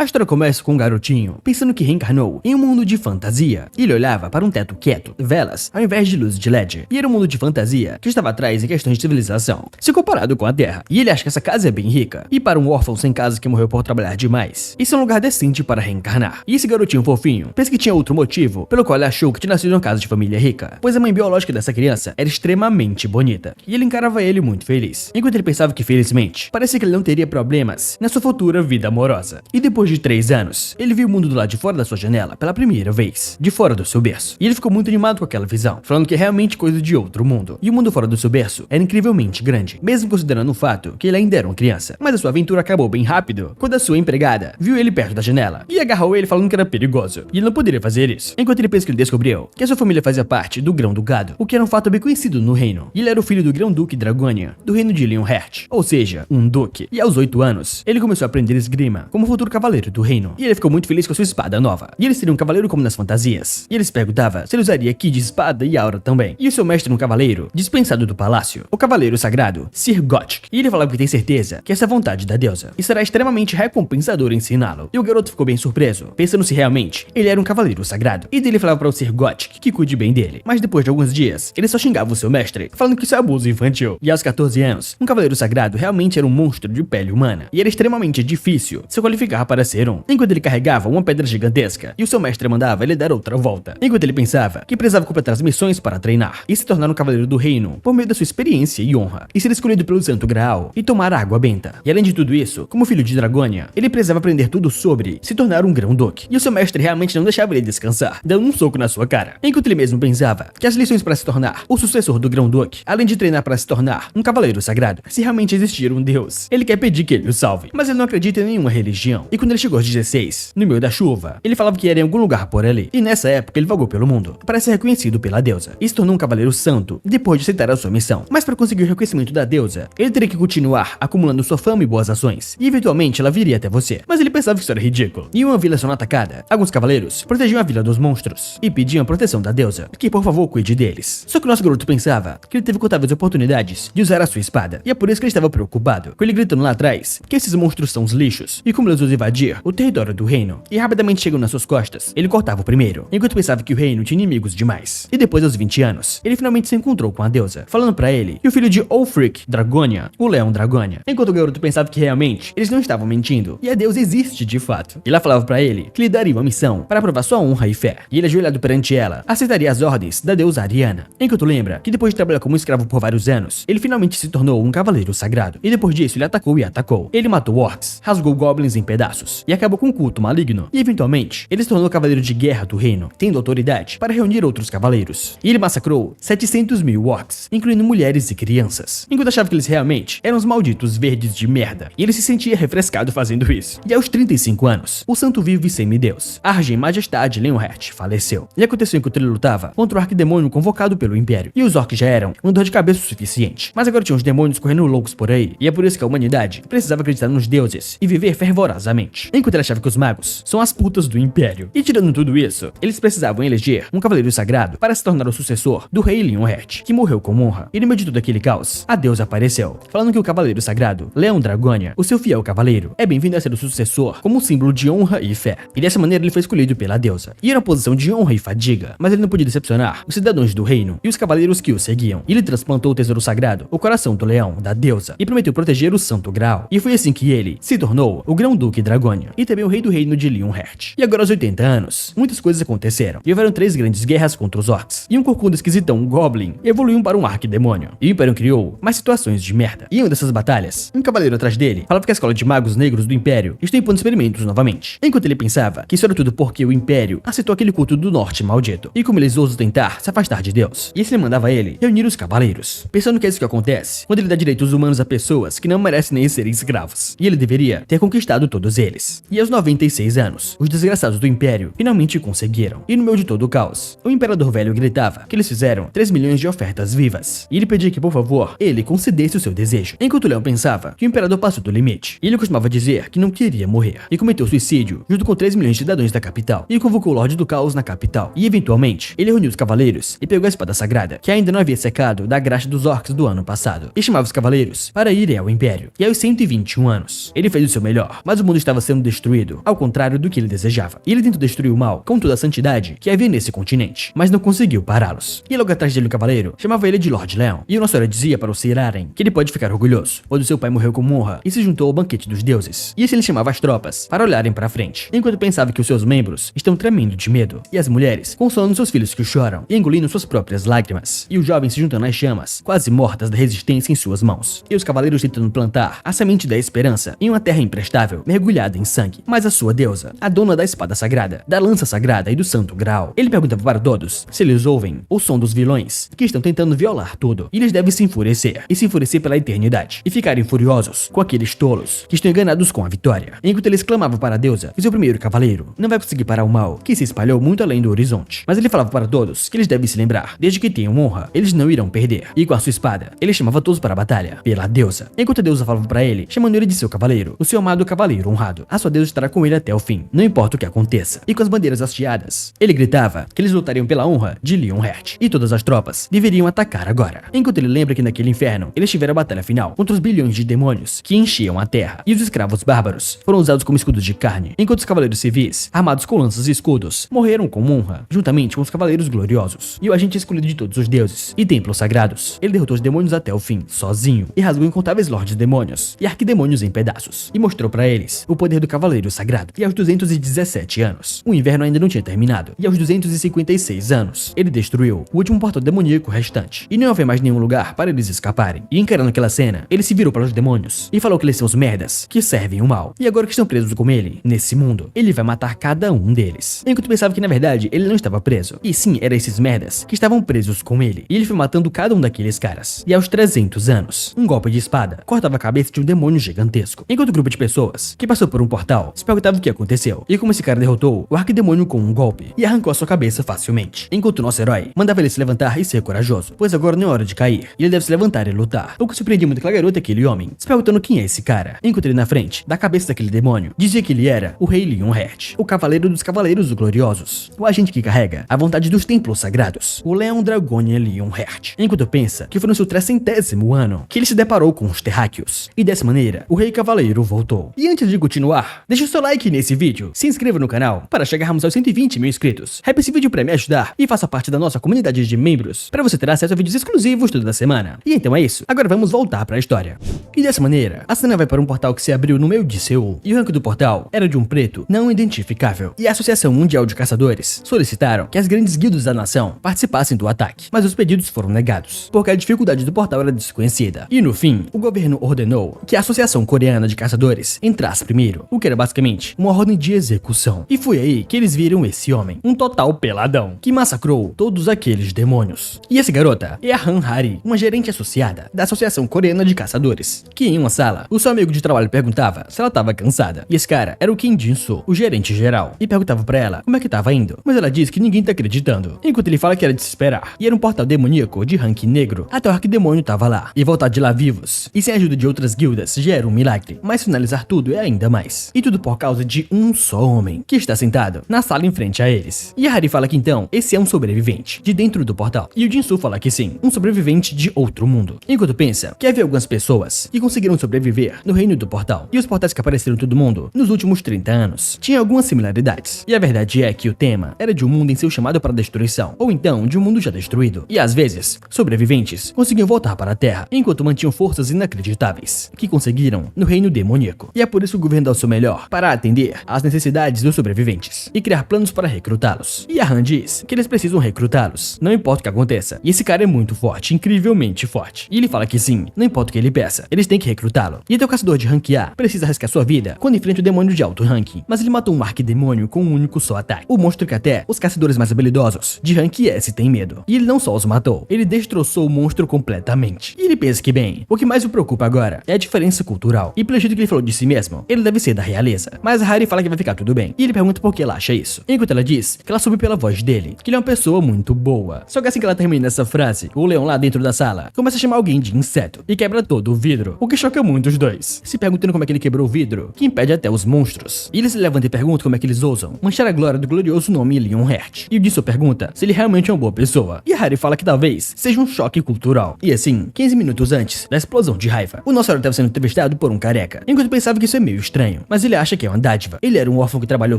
A história começa com um garotinho pensando que reencarnou em um mundo de fantasia. Ele olhava para um teto quieto, velas, ao invés de luz de LED. E era um mundo de fantasia que estava atrás em questões de civilização, se comparado com a Terra. E ele acha que essa casa é bem rica. E para um órfão sem casa que morreu por trabalhar demais, isso é um lugar decente para reencarnar. E esse garotinho fofinho pensa que tinha outro motivo pelo qual ele achou que tinha nascido em uma casa de família rica, pois a mãe biológica dessa criança era extremamente bonita. E ele encarava ele muito feliz, enquanto ele pensava que, felizmente, parecia que ele não teria problemas na sua futura vida amorosa. E depois de 3 anos, ele viu o mundo do lado de fora da sua janela pela primeira vez, de fora do seu berço. E ele ficou muito animado com aquela visão, falando que é realmente coisa de outro mundo. E o mundo fora do seu berço era incrivelmente grande, mesmo considerando o fato que ele ainda era uma criança. Mas a sua aventura acabou bem rápido, quando a sua empregada viu ele perto da janela e agarrou ele falando que era perigoso, e ele não poderia fazer isso. Enquanto ele pensa que ele descobriu que a sua família fazia parte do Grão-Ducado, o que era um fato bem conhecido no reino. E ele era o filho do Grão-Duque Dragonia, do reino de Leonhart, ou seja, um duque. E aos 8 anos, ele começou a aprender esgrima como futuro cavaleiro do reino. E ele ficou muito feliz com a sua espada nova. E ele seria um cavaleiro como nas fantasias. E ele se perguntava se ele usaria ki de espada e aura também. E o seu mestre, um cavaleiro dispensado do palácio, o cavaleiro sagrado, Sir Gotik. E ele falava que tem certeza que essa é a vontade da deusa e será extremamente recompensador ensiná-lo. E o garoto ficou bem surpreso, pensando se realmente ele era um cavaleiro sagrado. E dele falava para o Sir Gotik que cuide bem dele. Mas depois de alguns dias, ele só xingava o seu mestre, falando que isso é abuso infantil. E aos 14 anos, um cavaleiro sagrado realmente era um monstro de pele humana. E era extremamente difícil se qualificar para ser um. Enquanto ele carregava uma pedra gigantesca e o seu mestre mandava ele dar outra volta. Enquanto ele pensava que precisava completar as missões para treinar e se tornar um cavaleiro do reino por meio da sua experiência e honra. E ser escolhido pelo Santo Graal e tomar água benta. E além de tudo isso, como filho de Dragonia, ele precisava aprender tudo sobre se tornar um Grão-Duque. E o seu mestre realmente não deixava ele descansar, dando um soco na sua cara. Enquanto ele mesmo pensava que as lições para se tornar o sucessor do Grão-Duque, além de treinar para se tornar um cavaleiro sagrado, se realmente existir um deus, ele quer pedir que ele o salve. Mas ele não acredita em nenhuma religião. E quando ele chegou aos 16, no meio da chuva, ele falava que era em algum lugar por ali. E nessa época ele vagou pelo mundo para ser reconhecido pela deusa e se tornou um cavaleiro santo depois de aceitar a sua missão. Mas para conseguir o reconhecimento da deusa, ele teria que continuar acumulando sua fama e boas ações, e eventualmente ela viria até você. Mas ele pensava que isso era ridículo. E em uma vila sendo atacada, alguns cavaleiros protegiam a vila dos monstros e pediam a proteção da deusa, que por favor cuide deles. Só que o nosso garoto pensava que ele teve contáveis oportunidades de usar a sua espada, e é por isso que ele estava preocupado, com ele gritando lá atrás que esses monstros são os lixos e como eles os invadir o território do reino. E rapidamente chegando nas suas costas, ele cortava o primeiro, enquanto pensava que o reino tinha inimigos demais. E depois aos 20 anos, ele finalmente se encontrou com a deusa, falando pra ele que o filho de Ulfric Dragonia, o Leão Dragonia. Enquanto o garoto pensava que realmente eles não estavam mentindo, e a deusa existe de fato. E ela falava pra ele que lhe daria uma missão para provar sua honra e fé. E ele, ajoelhado perante ela, aceitaria as ordens da deusa Ariana. Enquanto lembra que depois de trabalhar como escravo por vários anos, ele finalmente se tornou um cavaleiro sagrado. E depois disso ele atacou e atacou. Ele matou orcs, rasgou goblins em pedaços e acabou com um culto maligno. E eventualmente, ele se tornou cavaleiro de guerra do reino, tendo autoridade para reunir outros cavaleiros. E ele massacrou 700 mil orcs, incluindo mulheres e crianças, enquanto achava que eles realmente eram os malditos verdes de merda. E ele se sentia refrescado fazendo isso. E aos 35 anos, o santo vivo e semideus, Argen Majestade Leonhart, faleceu. E aconteceu enquanto ele lutava contra o arquidemônio convocado pelo Império. E os orcs já eram uma dor de cabeça o suficiente. Mas agora tinha uns demônios correndo loucos por aí. E é por isso que a humanidade precisava acreditar nos deuses e viver fervorosamente. Enquanto ele achava que os magos são as putas do Império. E tirando tudo isso, eles precisavam eleger um cavaleiro sagrado para se tornar o sucessor do rei Leonhart, que morreu com honra. E no meio de todo aquele caos, a deusa apareceu, falando que o cavaleiro sagrado, Leão Dragonia, o seu fiel cavaleiro, é bem-vindo a ser o sucessor como um símbolo de honra e fé. E dessa maneira ele foi escolhido pela deusa. E era uma posição de honra e fadiga, mas ele não podia decepcionar os cidadãos do reino e os cavaleiros que o seguiam. E ele transplantou o tesouro sagrado, o coração do leão, da deusa, e prometeu proteger o Santo Graal. E foi assim que ele se tornou o Grão-Duque Dragonia e também o rei do reino de Leonhart. E agora aos 80 anos, muitas coisas aconteceram. E houveram 3 grandes guerras contra os orcs. E um corcunda esquisitão, um goblin, evoluiu para um arquidemônio. E o Império criou mais situações de merda. E em uma dessas batalhas, um cavaleiro atrás dele falava que a escola de magos negros do Império está impondo experimentos novamente. Enquanto ele pensava que isso era tudo porque o Império aceitou aquele culto do norte maldito. E como eles ousam tentar se afastar de Deus. E esse mandava ele reunir os cavaleiros, pensando que é isso que acontece quando ele dá direitos humanos a pessoas que não merecem nem serem escravos. E ele deveria ter conquistado todos eles. E aos 96 anos, os desgraçados do Império finalmente conseguiram. E no meio de todo o caos, o Imperador Velho gritava que eles fizeram 3 milhões de ofertas vivas. E ele pedia que, por favor, ele concedesse o seu desejo. Enquanto o Leão pensava que o Imperador passou do limite. E ele costumava dizer que não queria morrer. E cometeu suicídio junto com 3 milhões de cidadãos da capital. E convocou o Lorde do Caos na capital. E eventualmente, ele reuniu os cavaleiros e pegou a espada sagrada, que ainda não havia secado da graxa dos orcs do ano passado. E chamava os cavaleiros para irem ao Império. E aos 121 anos, ele fez o seu melhor. Mas o mundo estava se sendo destruído, ao contrário do que ele desejava. E ele tentou destruir o mal com toda a santidade que havia nesse continente, mas não conseguiu pará-los. E logo atrás dele o cavaleiro chamava ele de Lord Leon, e o nosso herói dizia para o Sir Aren que ele pode ficar orgulhoso, pois o seu pai morreu com honra e se juntou ao banquete dos deuses. E assim ele chamava as tropas para olharem para frente, enquanto pensava que os seus membros estão tremendo de medo, e as mulheres consolando seus filhos que choram e engolindo suas próprias lágrimas, e os jovens se juntando às chamas, quase mortas da resistência em suas mãos, e os cavaleiros tentando plantar a semente da esperança em uma terra imprestável, mergulhada em sangue. Mas a sua deusa, a dona da espada sagrada, da lança sagrada e do santo grau, ele perguntava para todos se eles ouvem o som dos vilões que estão tentando violar tudo, e eles devem se enfurecer, e se enfurecer pela eternidade, e ficarem furiosos com aqueles tolos que estão enganados com a vitória. Enquanto eles clamavam para a deusa que seu primeiro cavaleiro não vai conseguir parar o mal, que se espalhou muito além do horizonte. Mas ele falava para todos que eles devem se lembrar, desde que tenham honra, eles não irão perder. E com a sua espada, ele chamava todos para a batalha, pela deusa. Enquanto a deusa falava para ele, chamando ele de seu cavaleiro, o seu amado cavaleiro honrado. A sua deusa estará com ele até o fim, não importa o que aconteça. E com as bandeiras hasteadas, ele gritava que eles lutariam pela honra de Leonhart, e todas as tropas deveriam atacar agora. Enquanto ele lembra que naquele inferno, eles tiveram a batalha final contra os bilhões de demônios que enchiam a terra, e os escravos bárbaros foram usados como escudos de carne, enquanto os cavaleiros civis, armados com lanças e escudos, morreram com honra, juntamente com os cavaleiros gloriosos. E o agente escolhido de todos os deuses e templos sagrados, ele derrotou os demônios até o fim, sozinho, e rasgou incontáveis lordes demônios e arquidemônios em pedaços, e mostrou para eles o poder do cavaleiro sagrado. E aos 217 anos, o inverno ainda não tinha terminado, e aos 256 anos, ele destruiu o último portal demoníaco restante, e não havia mais nenhum lugar para eles escaparem. E encarando aquela cena, ele se virou para os demônios e falou que eles são os merdas que servem o mal, e agora que estão presos com ele, nesse mundo, ele vai matar cada um deles. Enquanto pensava que na verdade ele não estava preso, e sim, eram esses merdas que estavam presos com ele, e ele foi matando cada um daqueles caras. E aos 300 anos, um golpe de espada cortava a cabeça de um demônio gigantesco, enquanto um grupo de pessoas que passou por um portal se perguntava o que aconteceu, e como esse cara derrotou o arquidemônio com um golpe, e arrancou a sua cabeça facilmente, enquanto o nosso herói mandava ele se levantar e ser corajoso, pois agora não é hora de cair, e ele deve se levantar e lutar. O que surpreendia muito aquela garota e aquele homem, se perguntando quem é esse cara, enquanto ele na frente da cabeça daquele demônio dizia que ele era o rei Leonhart, o cavaleiro dos cavaleiros gloriosos, o agente que carrega a vontade dos templos sagrados, o Leão Dragonia Leonhart, enquanto pensa que foi no seu 300º ano que ele se deparou com os terráqueos, e dessa maneira o rei cavaleiro voltou. E antes de continuar, deixa o seu like nesse vídeo, se inscreva no canal para chegarmos aos 120 mil inscritos, hype esse vídeo para me ajudar e faça parte da nossa comunidade de membros para você ter acesso a vídeos exclusivos toda semana. E então é isso, agora vamos voltar para a história. E dessa maneira, a cena vai para um portal que se abriu no meio de Seul, e o rank do portal era de um preto não identificável, e a Associação Mundial de Caçadores solicitaram que as grandes guildas da nação participassem do ataque, mas os pedidos foram negados, porque a dificuldade do portal era desconhecida. E no fim, o governo ordenou que a Associação Coreana de Caçadores entrasse primeiro, o que era basicamente uma ordem de execução. E foi aí que eles viram esse homem, um total peladão, que massacrou todos aqueles demônios. E essa garota é a Han Hari, uma gerente associada da Associação Coreana de Caçadores, que em uma sala, o seu amigo de trabalho perguntava se ela estava cansada, e esse cara era o Kim Jin-soo, o gerente geral, e perguntava pra ela como é que tava indo, mas ela disse que ninguém tá acreditando, enquanto ele fala que era de se esperar, e era um portal demoníaco de rank negro, até o arquidemônio tava lá, e voltar de lá vivos, e sem a ajuda de outras guildas já era um milagre, mas finalizar tudo é ainda mais, e tudo por causa de um só homem, que está sentado na sala em frente a eles. E a Hari fala que então, esse é um sobrevivente, de dentro do portal, e o Jin-soo fala que sim, um sobrevivente de outro mundo, enquanto pensa que havia algumas pessoas que conseguiram sobreviver no reino do portal, e os portais que apareceram em todo mundo nos últimos 30 anos tinham algumas similaridades, e a verdade é que o tema era de um mundo em seu chamado para a destruição, ou então de um mundo já destruído, e às vezes, sobreviventes conseguiam voltar para a Terra, enquanto mantinham forças inacreditáveis, que conseguiram no reino demoníaco, e é por isso que o governo dá o seu melhor para atender às necessidades dos sobreviventes, e criar planos para recrutá-los. E a Han diz que eles precisam recrutá-los, não importa o que aconteça, e esse cara é muito forte, incrivelmente forte, e ele fala que sim, não importa o que ele peça, eles têm que recrutá-lo. E até o caçador de rank A precisa arriscar sua vida quando enfrenta o demônio de alto ranking, mas ele matou um arquidemônio com um único só ataque. O monstro que até os caçadores mais habilidosos de rank S têm medo. E ele não só os matou, ele destroçou o monstro completamente. E ele pensa que bem, o que mais o preocupa agora é a diferença cultural. E pelo jeito que ele falou de si mesmo, ele deve ser da realeza. Mas a Hari fala que vai ficar tudo bem. E ele pergunta por que ela acha isso, enquanto ela diz que ela soube pela voz dele que ele é uma pessoa muito boa. Só que assim que ela termina essa frase, o leão lá dentro da sala começa a chamar alguém de inseto e quebra todo o vidro, o que choca muito os dois, se perguntando como é que ele quebrou o vidro, que impede até os monstros. E ele se levanta e pergunta como é que eles ousam manchar a glória do glorioso nome Leonhart. E o Jin-soo pergunta se ele realmente é uma boa pessoa. E a Hari fala que talvez seja um choque cultural. E assim, 15 minutos antes da explosão de raiva, o nosso herói estava sendo entrevistado por um careca, enquanto pensava que isso é meio estranho. estranho, mas ele acha que é uma dádiva. Ele era um órfão que trabalhou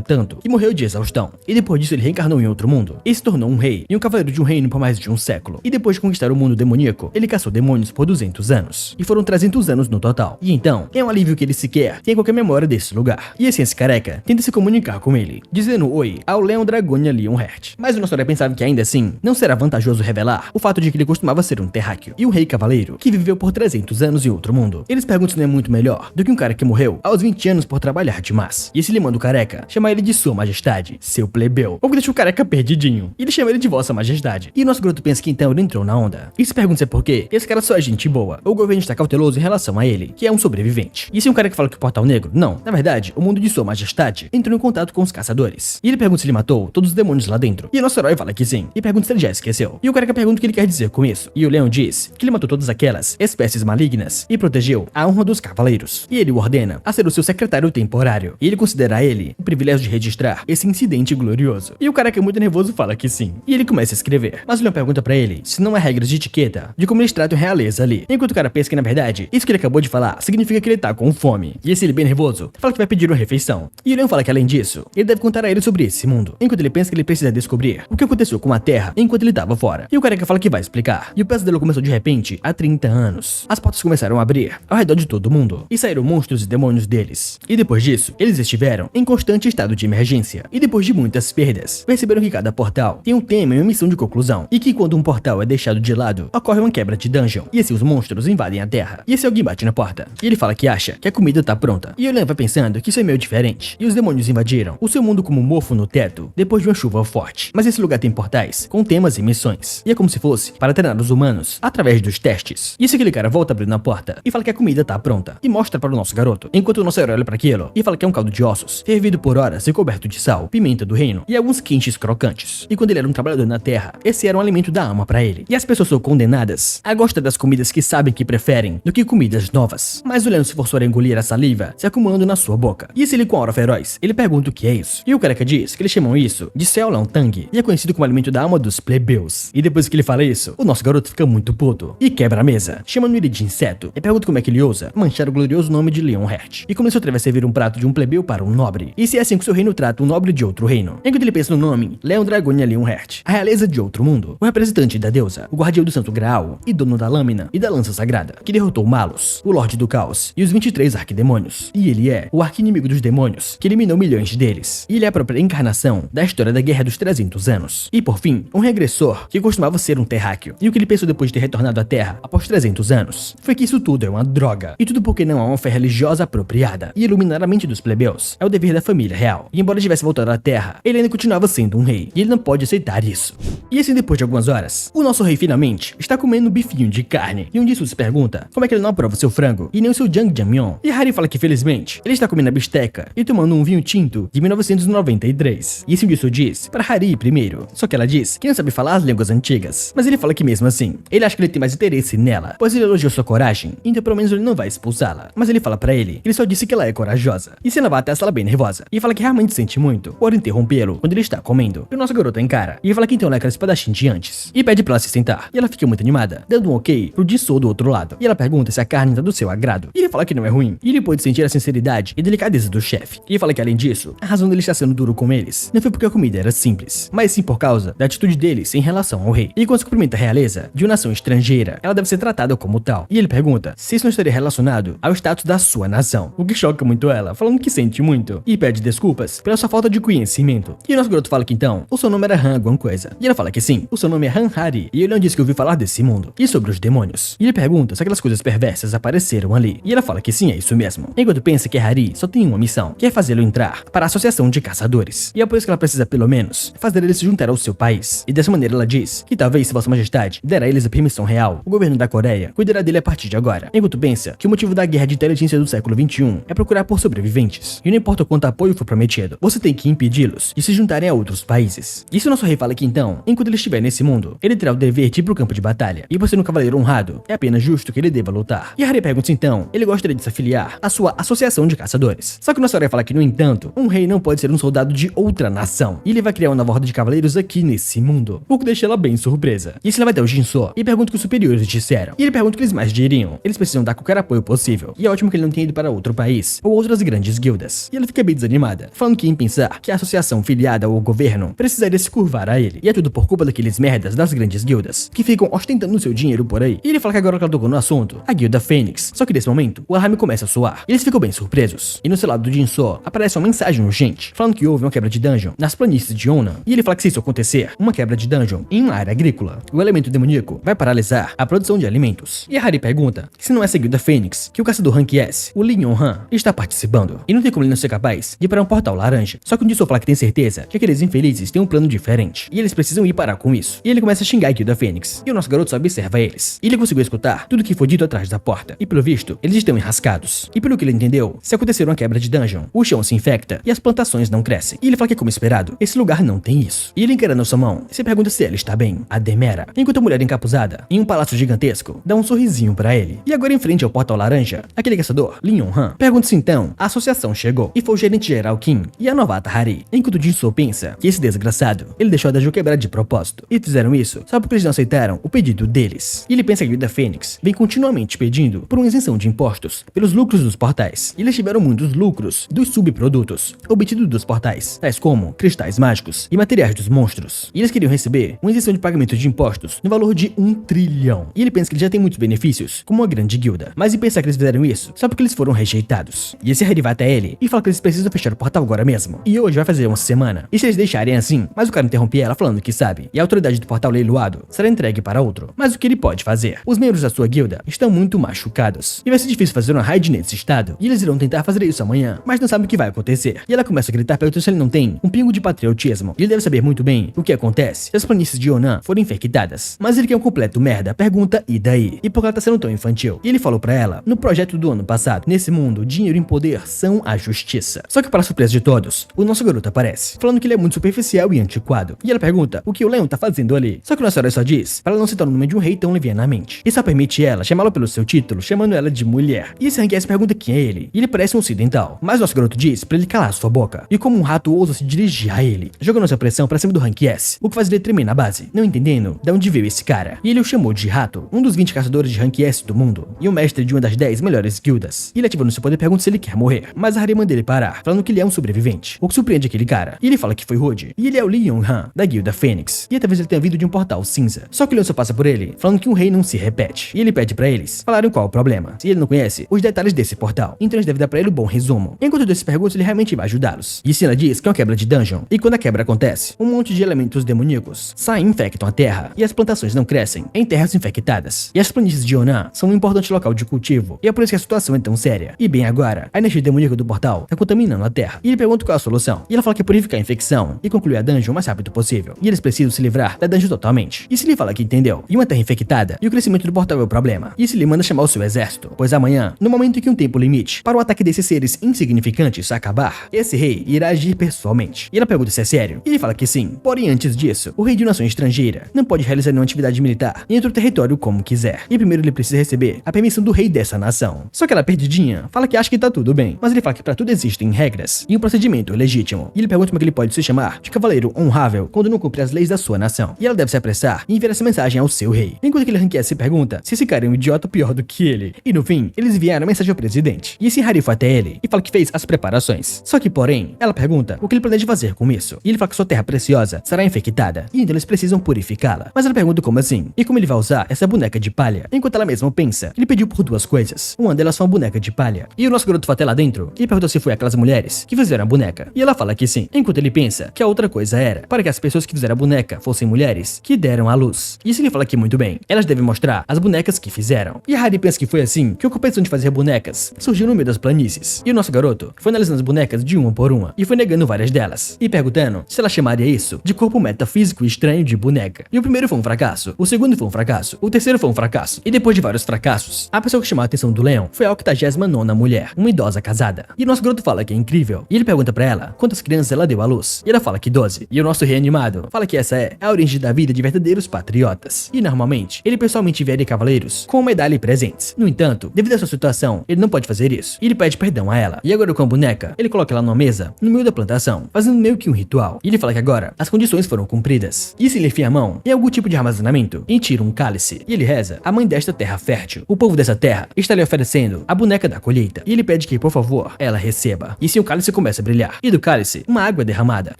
tanto e morreu de exaustão. E depois disso ele reencarnou em outro mundo e se tornou um rei e um cavaleiro de um reino por mais de um século. E depois de conquistar o mundo demoníaco, ele caçou demônios por 200 anos. E foram 300 anos no total. E então, é um alívio que ele sequer tem qualquer memória desse lugar. E assim esse careca tenta se comunicar com ele, dizendo oi ao Leon Dragonia Leonhart. Mas o nosso herói pensava que ainda assim, não será vantajoso revelar o fato de que ele costumava ser um terráqueo e um rei cavaleiro que viveu por 300 anos em outro mundo. Eles perguntam se não é muito melhor do que um cara que morreu aos 20 anos por trabalhar demais. E esse limão do careca chama ele de Sua Majestade, seu plebeu, ou que deixa o careca perdidinho. E ele chama ele de Vossa Majestade. E o nosso garoto pensa que então ele entrou na onda. E se pergunta se é por quê esse cara só é gente boa, ou o governo está cauteloso em relação a ele, que é um sobrevivente. E se um cara que fala que o Portal Negro? Não. Na verdade, o mundo de Sua Majestade entrou em contato com os caçadores. E ele pergunta se ele matou todos os demônios lá dentro. E o nosso herói fala que sim. E pergunta se ele já esqueceu. E o careca pergunta o que ele quer dizer com isso. E o Leon diz que ele matou todas aquelas espécies malignas e protegeu a honra dos cavaleiros. E ele o ordena a ser o seu secretário temporário. E ele considera a ele o privilégio de registrar esse incidente glorioso. E o careca muito nervoso fala que sim. E ele começa a escrever. Mas o Leon pergunta pra ele se não há regras de etiqueta de como eles tratam realeza ali. Enquanto o cara pensa que na verdade, isso que ele acabou de falar significa que ele tá com fome. E esse ele bem nervoso fala que vai pedir uma refeição. E o Leon fala que além disso, ele deve contar a ele sobre esse mundo. Enquanto ele pensa que ele precisa descobrir o que aconteceu com a Terra enquanto ele tava fora. E o careca fala que vai explicar. E o pesadelo começou de repente há 30 anos. As portas começaram a abrir ao redor de todo mundo. E saíram monstros e demônios deles. E depois disso, eles estiveram em constante estado de emergência. E depois de muitas perdas, perceberam que cada portal tem um tema e uma missão de conclusão. E que quando um portal é deixado de lado, ocorre uma quebra de dungeon. E assim os monstros invadem a Terra. E esse alguém bate na porta. E ele fala que acha que a comida tá pronta. E o Leon vai pensando que isso é meio diferente. E os demônios invadiram o seu mundo como um mofo no teto, depois de uma chuva forte. Mas esse lugar tem portais com temas e missões. E é como se fosse para treinar os humanos através dos testes. E esse aquele cara volta abrindo a porta e fala que a comida tá pronta. E mostra para o nosso garoto. Enquanto o nosso herói olha para aquilo e fala que é um caldo de ossos, fervido por horas e coberto de sal, pimenta do reino e alguns quentes crocantes. E quando ele era um trabalhador na terra, esse era um alimento da alma para ele. E as pessoas são condenadas a gostar das comidas que sabem que preferem do que comidas novas. Mas o Leon se forçou a engolir a saliva se acumulando na sua boca. E esse ele com a aura feroz, ele pergunta o que é isso. E o careca diz que eles chamam isso de Seolan Tang e é conhecido como alimento da alma dos plebeus. E depois que ele fala isso, o nosso garoto fica muito puto e quebra a mesa, chamando ele de inseto e pergunta como é que ele ousa manchar o glorioso nome de Leonhart. E como isso atreve a servir um prato de um plebeu para um nobre. E se é assim que seu reino trata um nobre de outro reino. Enquanto ele pensa no nome, Leon Dragonia Leonhart, a realeza de outro mundo, o representante da deusa, o guardião do santo Graal e dono da lâmina e da lança sagrada, que derrotou Malus, o Lorde do Caos e os 23 arquidemônios. E ele é o arquinimigo dos demônios, que eliminou milhões deles. E ele é a própria encarnação da história da Guerra dos 300 anos. E por fim, um regressor que costumava ser um terráqueo. E o que ele pensou depois de ter retornado à Terra após 300 anos foi que isso tudo é uma droga. E tudo porque não há uma fé religiosa apropriada. E iluminar a mente dos plebeus é o dever da família real. E embora tivesse voltado à Terra, ele ainda continuava sendo um rei. E ele não pode aceitar isso. E assim, depois de algumas horas, o nosso rei finalmente está comendo um bifinho de carne. E um disso se pergunta como é que ele não aprova seu frango e nem o seu jjamyeon. E Harry fala que felizmente ele está comendo a bisteca e tomando um vinho tinto de 1993. E esse disso diz para Harry primeiro. Só que ela diz que não sabe falar as línguas antigas. Mas ele fala que mesmo assim, ele acha que ele tem mais interesse nela, pois ele elogiou sua coragem, então pelo menos ele não vai expulsá-la. Mas ele fala pra ele que ele só disse que ela é corajosa. E se ela vai até ela bem nervosa. E fala que realmente sente muito por interrompê-lo quando ele está comendo. E o nosso garoto encara. E fala que então ela é aquela espadachim de antes. E pede pra ela se sentar. E ela fica muito animada, dando um ok pro Jisoo do outro lado. E ela pergunta se a carne tá do seu agrado. E ele fala que não é ruim. E ele pode sentir a sinceridade e delicadeza do chefe. E fala que além disso, a razão dele estar sendo duro com eles não foi porque a comida era simples, mas sim por causa da atitude deles em relação ao rei. E quando se cumprimenta a realeza de uma nação estrangeira, ela deve ser tratada como tal. E ele pergunta se isso não estaria relacionado ao status da sua nação, o que choca muito ela, falando que sente muito. E pede desculpas pela sua falta de conhecimento. E o nosso garoto fala que então, o seu nome era Han alguma coisa. E ela fala que sim, o seu nome é Han Hari. E ele não disse que ouviu falar desse mundo. E sobre os demônios. E ele pergunta se aquelas coisas perversas apareceram ali. E ela fala que sim, é isso mesmo. Enquanto pensa que Hari só tem uma missão, que é fazê-lo entrar para a Associação de Caçadores. E é por isso que ela precisa pelo menos fazer ele se juntar ao seu país. E dessa maneira ela diz que talvez se Vossa Majestade der a eles a permissão real, o governo da Coreia cuidará dele a partir de agora. Enquanto pensa que o motivo da guerra de inteligência do século XXI é procurar por sobreviventes. E não importa quanto apoio for prometido, você tem que impedi-los de se juntarem a outros países. Isso nosso rei fala que então, enquanto ele estiver nesse mundo, ele terá o dever de ir pro campo de batalha. E por ser um cavaleiro honrado, é apenas justo que ele deva lutar. E Harry pergunta se então, ele gostaria de se afiliar à sua associação de caçadores. Só que nosso herói fala que, no entanto, um rei não pode ser um soldado de outra nação. E ele vai criar uma nova horda de cavaleiros aqui nesse mundo, o que deixa ela bem surpresa. E se ela vai até o Jinso e pergunta o que os superiores disseram. E ele pergunta o que eles mais diriam. Eles precisam dar qualquer apoio possível. E é ótimo que ele não tenha ido para outro país, ou outras grandes guildas. E ela fica bem desanimada, falando que em pensar que a associação filiada ao governo precisaria se curvar a ele. E é tudo por culpa daqueles merdas das grandes guildas, que ficam ostentando seu dinheiro por aí. E ele fala que agora que ela tocou no assunto, a guilda Fênix. Só que nesse momento, o alarme começa a soar. E eles ficam bem surpresos. E no celular do Jinso aparece uma mensagem urgente, falando que houve uma quebra de dungeon nas planícies de Yona. E ele fala que se isso acontecer, uma quebra de dungeon em uma área agrícola, o elemento demoníaco vai paralisar a produção de alimentos. E a Hari pergunta se não é essa guilda Fênix que o caçador Rank S, o Lin Yonghan, está participando. E não tem como ele não ser capaz de ir para um portal laranja. Só que o Jinso fala que tem certeza que aqueles infelizes têm um plano diferente. E eles precisam ir parar com isso. E ele começa a xingar a guilda Fênix. E o nosso garoto só observa eles. E ele conseguiu escutar tudo que foi dito atrás da porta. E pelo visto, eles estão enrascados. E pelo que ele entendeu, se acontecer uma quebra de dungeon, o chão se infecta e as plantações não crescem. E ele fala que, como esperado, esse lugar não tem isso. E ele encara sua mão e se pergunta se ela está bem, a Demera. Enquanto a mulher encapuzada, em um palácio gigantesco, dá um sorrisinho pra ele. E agora em frente ao portal laranja, aquele caçador, Lin Yonghan, pergunta se então a associação chegou. E foi o gerente geral Kim e a novata Hari. Enquanto Jinso pensa que esse desgraçado, ele deixou a Daju quebrar de propósito. E fizeram isso só porque eles não aceitaram o pedido deles. E ele pensa que a guilda Fênix vem continuamente pedindo por uma isenção de impostos pelos lucros dos portais. E eles tiveram muitos lucros dos subprodutos obtidos dos portais, tais como cristais mágicos e materiais dos monstros. E eles queriam receber uma isenção de pagamento de impostos no valor de 1 trilhão. E ele pensa que ele já tem muitos benefícios como uma grande guilda, mas em pensar que eles fizeram isso só porque eles foram rejeitados. E esse Hari vai até ele e fala que eles precisam fechar o portal agora mesmo. E hoje vai fazer uma semana. E se eles deixarem assim, mas o cara interrompe ela falando que sabe. E a autoridade do portal leiloado será entregue para outro. Mas o que ele pode fazer? Os membros da sua guilda estão muito machucados. E vai ser difícil fazer uma raid nesse estado. E eles irão tentar fazer isso amanhã, mas não sabem o que vai acontecer. E ela começa a gritar perguntando se ele não tem um pingo de patriotismo. E ele deve saber muito bem o que acontece se as planícies de Yona forem infectadas. Mas ele, que é um completo merda, pergunta e daí? E por que ela tá sendo tão infantil? E ele falou pra ela, no projeto do ano passado, nesse mundo, dinheiro e poder são a justiça. Só que para surpresa de todos, o nosso garoto aparece, falando que ele é muito superficial e antiquado. E ela pergunta o que o Leon tá fazendo ali. Só que o nosso herói só diz para ela não citar o nome de um rei tão levianamente. E só permite ela chamá-lo pelo seu título, chamando ela de mulher. E esse Rank S pergunta quem é ele. E ele parece um ocidental. Mas nosso garoto diz pra ele calar sua boca. E como um rato ousa se dirigir a ele, jogando sua pressão pra cima do Rank S, o que faz ele tremer na base, não entendendo de onde veio esse cara. E ele o chamou de rato, um dos 20 caçadores de Rank S do mundo, e o mestre de uma das 10 melhores guildas. E ele ativando seu poder pergunta se ele quer morrer, mas a Hari manda ele parar, falando que ele é um sobrevivente, o que surpreende aquele cara. E ele fala que foi rude, e ele é o Lin Yonghan, da guilda Fênix, e talvez ele tenha vindo de um portal cinza. Só que o Leon só passa por ele, falando que um rei não se repete, e ele pede pra eles falarem qual o problema, e ele não conhece os detalhes desse portal, então eles devem dar pra ele um bom resumo. Enquanto desses perguntas, ele realmente vai ajudá-los. E Sina diz que é uma quebra de dungeon, e quando a quebra acontece, um monte de elementos demoníacos saem e infectam a terra, e as plantações não crescem em terras infectadas. E as planícies de Yona são um importante local de cultivo, e é por isso que a situação é tão séria. E bem agora, a energia demoníaca do portal tá contaminando a terra. E ele pergunta qual é a solução, e ela fala que é purificar a infecção e concluir a dungeon o mais rápido possível. E eles precisam se livrar da dungeon totalmente. E se ele fala que entendeu, e uma terra infectada, e o crescimento do portal é o problema. E se ele manda chamar o seu exército, pois amanhã, no momento em que um tempo limite para o ataque desses seres insignificantes acabar, esse rei irá agir pessoalmente. E ela pergunta se é sério, e ele fala que sim. Porém, antes disso, o rei de nação estrangeira não pode realizar nenhuma atividade militar em outro território como quiser. E primeiro ele precisa receber a permissão do rei dessa nação. Só que ela, perdidinha, fala que acha que tá tudo bem, mas ele fala que pra tudo existem regras e um procedimento legítimo. E ele pergunta como é que ele pode se chamar de cavaleiro honrável quando não cumpre as leis da sua nação. E ela deve se apressar e enviar essa mensagem ao seu rei. Enquanto aquele Rank S se pergunta se esse cara é um idiota pior do que ele. E no fim, eles enviaram a mensagem ao presidente. E esse Hari foi até ele e fala que fez as preparações. Só que, porém, ela pergunta o que ele planeja fazer com isso. E ele fala que sua terra preciosa será infectada, e então eles precisam purificá-la. Mas ela pergunta como assim, e como ele vai usar essa boneca de palha. Enquanto ela mesma pensa, ele pediu por duas coisas. Uma delas foi uma boneca de palha. E o nosso garoto foi até lá dentro e perguntou se foi aquelas mulheres que fizeram a boneca. E ela fala que sim, enquanto ele pensa que a outra coisa era para que as pessoas que fizeram a boneca fossem mulheres que deram à luz. E isso ele fala que muito bem, elas devem mostrar as bonecas que fizeram. E a Hari pensa que foi assim que a competição de fazer bonecas surgiu no meio das planícies. E o nosso garoto foi analisando as bonecas de uma por uma e foi negando várias delas e perguntando se ela chamaria isso de corpo metafísico estranho de boneca. E o primeiro foi um fracasso, o segundo foi um fracasso, o terceiro foi um fracasso. E depois de vários fracassos, a pessoa que chamou a atenção do Leon foi a 89ª mulher, uma idosa casada. E o nosso garoto fala que é incrível. E ele pergunta pra ela quantas crianças ela deu à luz. E ela fala que 12. E o nosso reanimado fala que essa é a origem da vida de verdadeiros patriotas. E normalmente, ele pessoalmente enviaria cavaleiros com medalha e presentes. No entanto, devido à sua situação, ele não pode fazer isso. E ele pede perdão a ela. E agora com a boneca, ele coloca ela numa mesa, no meio da plantação, fazendo meio que um ritual. E ele fala que agora as condições foram cumpridas. E se ele enfia a mão em algum tipo de armazenamento, e tira um cálice. E ele reza a mãe desta terra fértil. O povo dessa terra está lhe oferecendo a boneca da colheita. E ele pede pede que, por favor, ela receba. E sim, o cálice começa a brilhar. E do cálice, uma água é derramada.